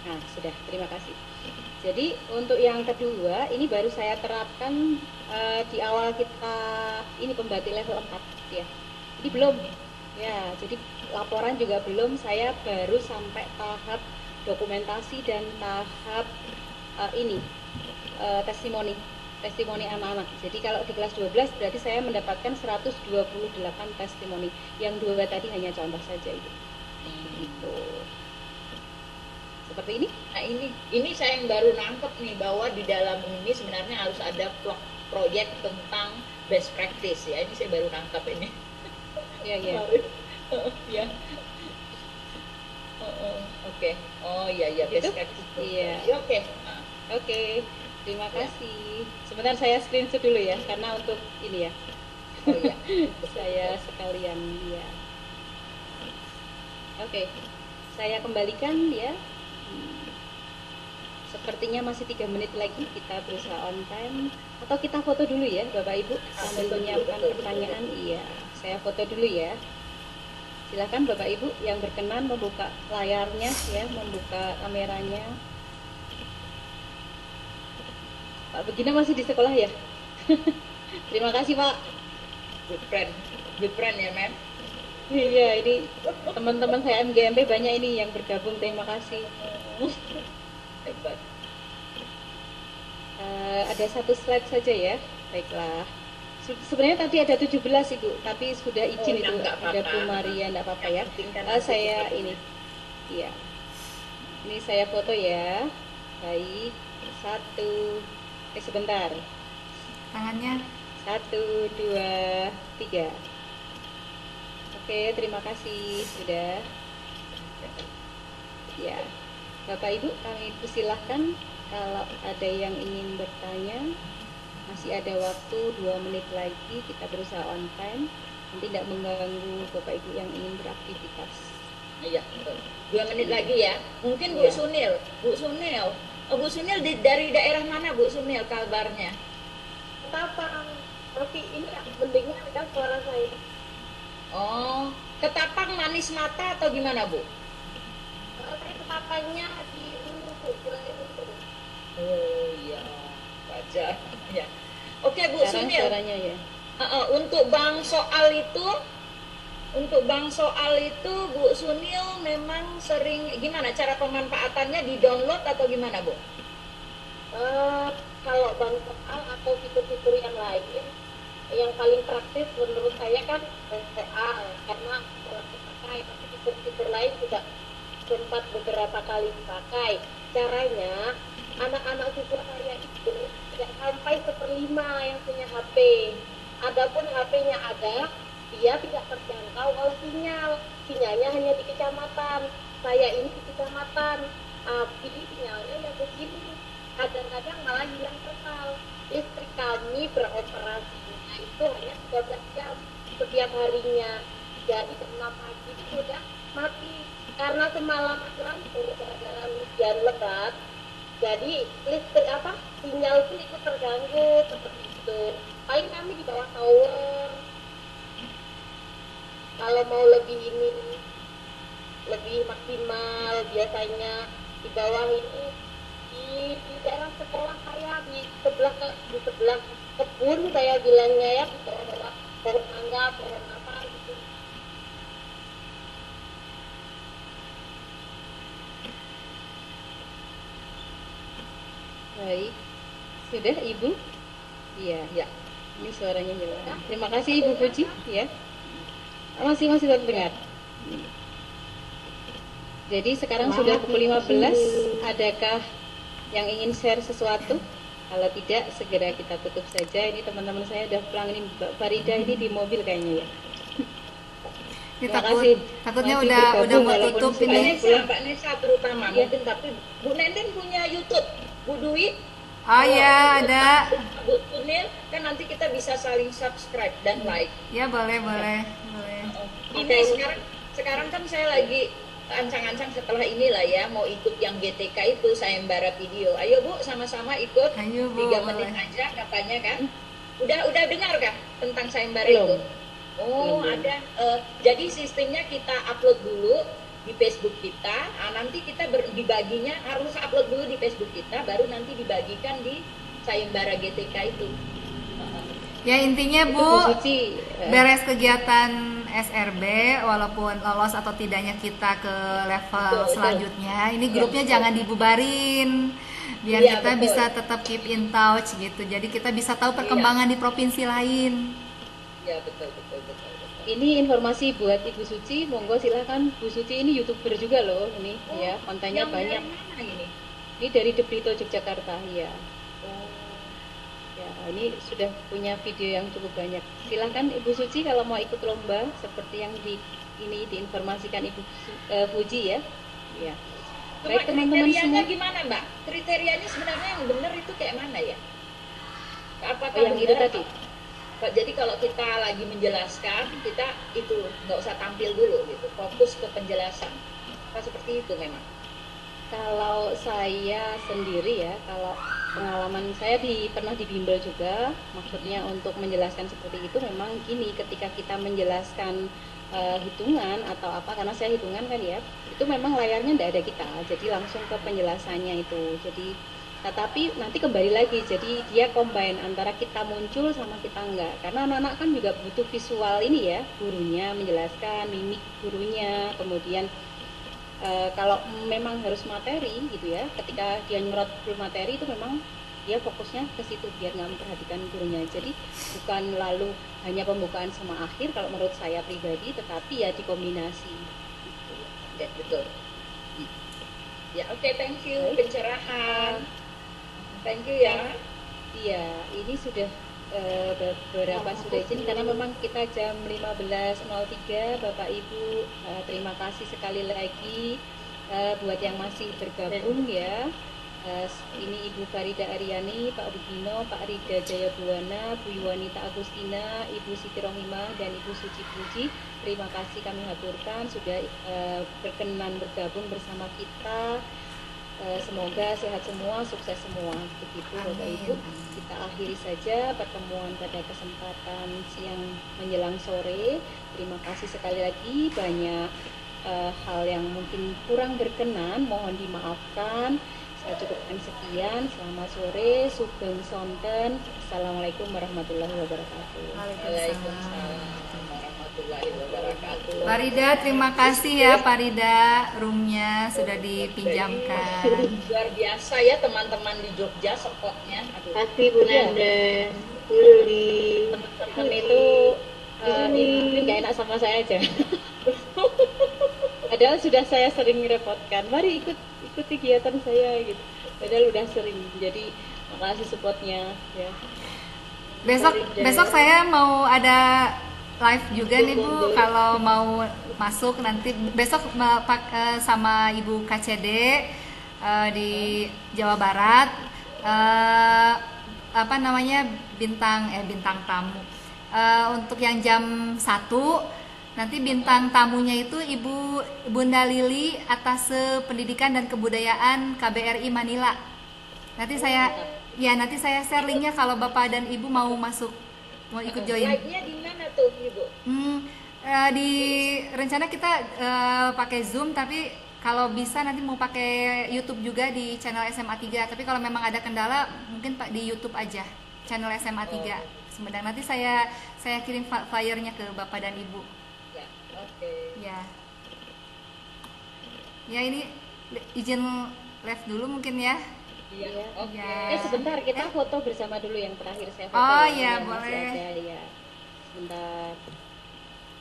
Nah, sudah, terima kasih. Jadi untuk yang kedua ini baru saya terapkan di awal kita ini pembatik level 4 ya. Ini belum ya, jadi laporan juga belum, saya baru sampai tahap dokumentasi dan tahap testimoni anak-anak. Jadi kalau di kelas 12 berarti saya mendapatkan 128 testimoni. Yang dua tadi hanya contoh saja itu. Gitu. Seperti ini. Nah ini saya yang baru nangkep nih, bahwa di dalam ini sebenarnya harus ada proyek tentang best practice ya. Ini saya baru nangkep ini. Iya. Ya. Oke. Oh iya best practice. Iya. Oke. Oke. Terima kasih. Sebentar saya screenshot dulu ya, karena untuk ini ya. Oh iya. Saya sekalian ya. Oke. Saya kembalikan ya. Sepertinya masih 3 menit lagi kita berusaha on time, atau kita foto dulu ya Bapak Ibu sambil menyiapkan pertanyaan. Iya, saya foto dulu ya. Silakan Bapak Ibu yang berkenan membuka layarnya ya, membuka kameranya. Pak Begina masih di sekolah ya? Terima kasih Pak. Good friend ya Mem. Iya, ini teman-teman saya MGMP banyak ini yang bergabung, terima kasih. Hebat. Ada satu slide saja ya, baiklah. Sebenarnya tadi ada 17 Ibu, tapi sudah izin itu ada Bu Maria, enggak apa-apa ya. Saya ini, iya, ini saya foto ya. Baik, sebentar. Tangannya 1, 2, 3. Oke, terima kasih sudah. Ya, Bapak Ibu kami persilahkan kalau ada yang ingin bertanya. Masih ada waktu 2 menit lagi, kita berusaha on time. Nanti tidak mengganggu Bapak Ibu yang ingin beraktivitas. Iya, 2 menit lagi ya. Mungkin Bu Sunil. Bu Sunil dari daerah mana Bu Sunil kabarnya? Ketapang, tapi ini mendengar kan suara saya. Oh, Ketapang manis mata atau gimana Bu? Saya ketapangnya di Oh iya, wajar ya. Oke Bu Sekarang Sunil. caranya ya. Untuk bang soal itu Bu Sunil memang sering gimana cara pemanfaatannya, di download atau gimana Bu? Kalau bang soal atau fitur-fitur yang lain, yang paling praktis menurut saya kan PA, karena pakai, tapi fitur-fitur lain juga sempat beberapa kali dipakai. Caranya, anak-anak siswa saya itu tidak sampai 1/5 yang punya HP. Adapun HP-nya ada, dia tidak terjangkau oleh sinyal. Sinyalnya hanya di kecamatan. Saya ini di kecamatan, tapi sinyalnya yang begini. Kadang-kadang malah hilang total. Listrik kami beroperasinya itu hanya 13 jam setiap harinya. Jadi jam 6 pagi itu sudah mati. Karena semalam lampu gara-gara hujan lebat, jadi listrik sinyal pun ikut terganggu seperti itu. Paling kami di bawah tower. Kalau mau lebih lebih maksimal biasanya di bawah ini di daerah sekolah saya di sebelah kebun saya bilangnya ya, di bawah pohon mangga, pohon apa gitu. Baik, sudah Ibu? Iya. Ya. Ini suaranya jelas. Terima kasih Ibu Puji. Ya. Masih terdengar. Jadi sekarang sudah pukul 15. Adakah yang ingin share sesuatu? Kalau tidak, segera kita tutup saja. Ini teman-teman saya udah pulang. Ini Mbak Farida ini di mobil kayaknya ya. Ini Terima kasih. takutnya Masih udah bergabung mau walaupun tutup sudah ini. Mbak Nesa terutama mungkin, tapi Bu Nenden punya YouTube, Bu Dwi. Oh ya, ada. Bu Tunil, kan nanti kita bisa saling subscribe dan like. Ya boleh. Ini sekarang kan saya lagi ancang-ancang setelah inilah ya mau ikut yang GTK itu sayembara video. Ayo Bu, sama-sama ikut. Ayo, Bu, 3 menit boleh. aja katanya kan. Udah dengar kah tentang sayembara Belum. itu? Oh, ada. Jadi sistemnya kita upload dulu di Facebook kita. Nanti kita dibaginya harus upload dulu di Facebook kita, baru nanti dibagikan di sayembara GTK itu. Ya intinya Itu Bu, Suci. beres kegiatan SRB walaupun lolos atau tidaknya kita ke level Betul. selanjutnya, ini grupnya jangan dibubarin biar Iya, kita betul. bisa tetap keep in touch gitu. Jadi kita bisa tahu perkembangan di provinsi lain. Ya betul. Ini informasi buat Ibu Suci, monggo silahkan. Bu Suci ini YouTuber juga loh, ini ya, kontennya Yang banyak. dari mana ini? Ini dari Debrito Yogyakarta ya. Oh. Ya, ini sudah punya video yang cukup banyak. Silahkan Ibu Suci kalau mau ikut lomba seperti yang ini diinformasikan Ibu Fuji ya. Ya. Cuma Baik teman-teman kriterianya semua. gimana Mbak? Kriterianya sebenarnya yang benar itu kayak mana ya? Apakah Yang itu benar tadi. Jadi kalau kita lagi menjelaskan, kita itu nggak usah tampil dulu gitu, fokus ke penjelasan. Apa seperti itu memang? Kalau saya sendiri ya, kalau pengalaman saya pernah di bimbel juga, maksudnya untuk menjelaskan seperti itu memang gini, ketika kita menjelaskan hitungan atau apa, karena saya hitungan kan ya, itu memang layarnya tidak ada kita, jadi langsung ke penjelasannya itu. Jadi tapi nanti kembali lagi, jadi dia combine antara kita muncul sama kita enggak, karena anak-anak kan juga butuh visual ini ya, gurunya menjelaskan, mimik gurunya, kemudian kalau memang harus materi gitu ya, ketika dia nyerot full materi itu memang dia fokusnya ke situ biar nggak memperhatikan gurunya. Jadi bukan lalu hanya pembukaan sama akhir kalau menurut saya pribadi, tetapi ya dikombinasi. Ya, betul. Ya, oke, thank you pencerahan. Thank you ya. Iya, ini sudah beberapa sudah izin karena memang kita jam 15.03 Bapak Ibu, terima kasih sekali lagi buat yang masih bergabung ya. Ini Ibu Farida Aryani, Pak Rugino, Pak Rida Jayabuana, Bu Yuwanita Agustina, Ibu Siti Rohimah dan Ibu Suci Puji. Terima kasih kami haturkan sudah berkenan bergabung bersama kita. Semoga sehat semua, sukses semua. Begitu Bapak Ibu. Kita akhiri saja pertemuan pada kesempatan siang menjelang sore. Terima kasih sekali lagi, banyak hal yang mungkin kurang berkenan, mohon dimaafkan. Saya cukupkan sekian. Selamat sore, sugeng sonten. Assalamualaikum warahmatullahi wabarakatuh. Waalaikumsalam warahmatullahi wabarakatuh. Farida, terima kasih ya Farida, roomnya sudah dipinjamkan. Luar biasa ya teman-teman di Jogja support-nya. Aduh. Kasih Bu Nanda, Luli, Teman-teman itu ini nggak enak sama saya aja. Padahal sudah saya sering merepotkan, mari ikut kegiatan saya gitu. Padahal udah sering. Jadi makasih supportnya ya. Besok saya mau ada live juga nih Bu, kalau mau masuk nanti besok sama Ibu KCD di Jawa Barat, apa namanya, bintang tamu. Untuk yang jam 1 nanti bintang tamunya itu Ibu Bunda Lili atas Pendidikan dan Kebudayaan KBRI Manila. Nanti saya share linknya kalau Bapak dan Ibu mau masuk, mau ikut join. Live-nya di mana tuh Ibu? Di rencana kita pakai Zoom, tapi kalau bisa nanti mau pakai YouTube juga di channel SMA 3. Tapi kalau memang ada kendala mungkin Pak di YouTube aja channel SMA 3 Sumedang. Nanti saya kirim flyernya ke Bapak dan Ibu. Ya, oke. Ya ini izin live dulu mungkin ya. Iya, oke. Ya. Sebentar, kita foto bersama dulu yang terakhir saya foto. Oh ya, iya, boleh. Ya. Sebentar.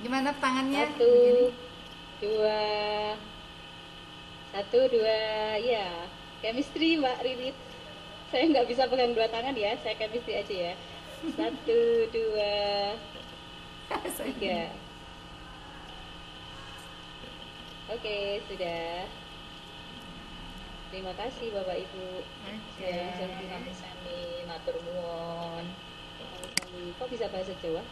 Gimana tangannya? 1, 2, 1, 2, ya. Chemistry Mbak Rinit. Saya nggak bisa pegang dua tangan ya, saya chemistry aja ya. 1, 2, 3. Oke, sudah. Terima kasih Bapak Ibu. Oke. Sami-sami matur nuwun. Kok bisa bahasa Jawa?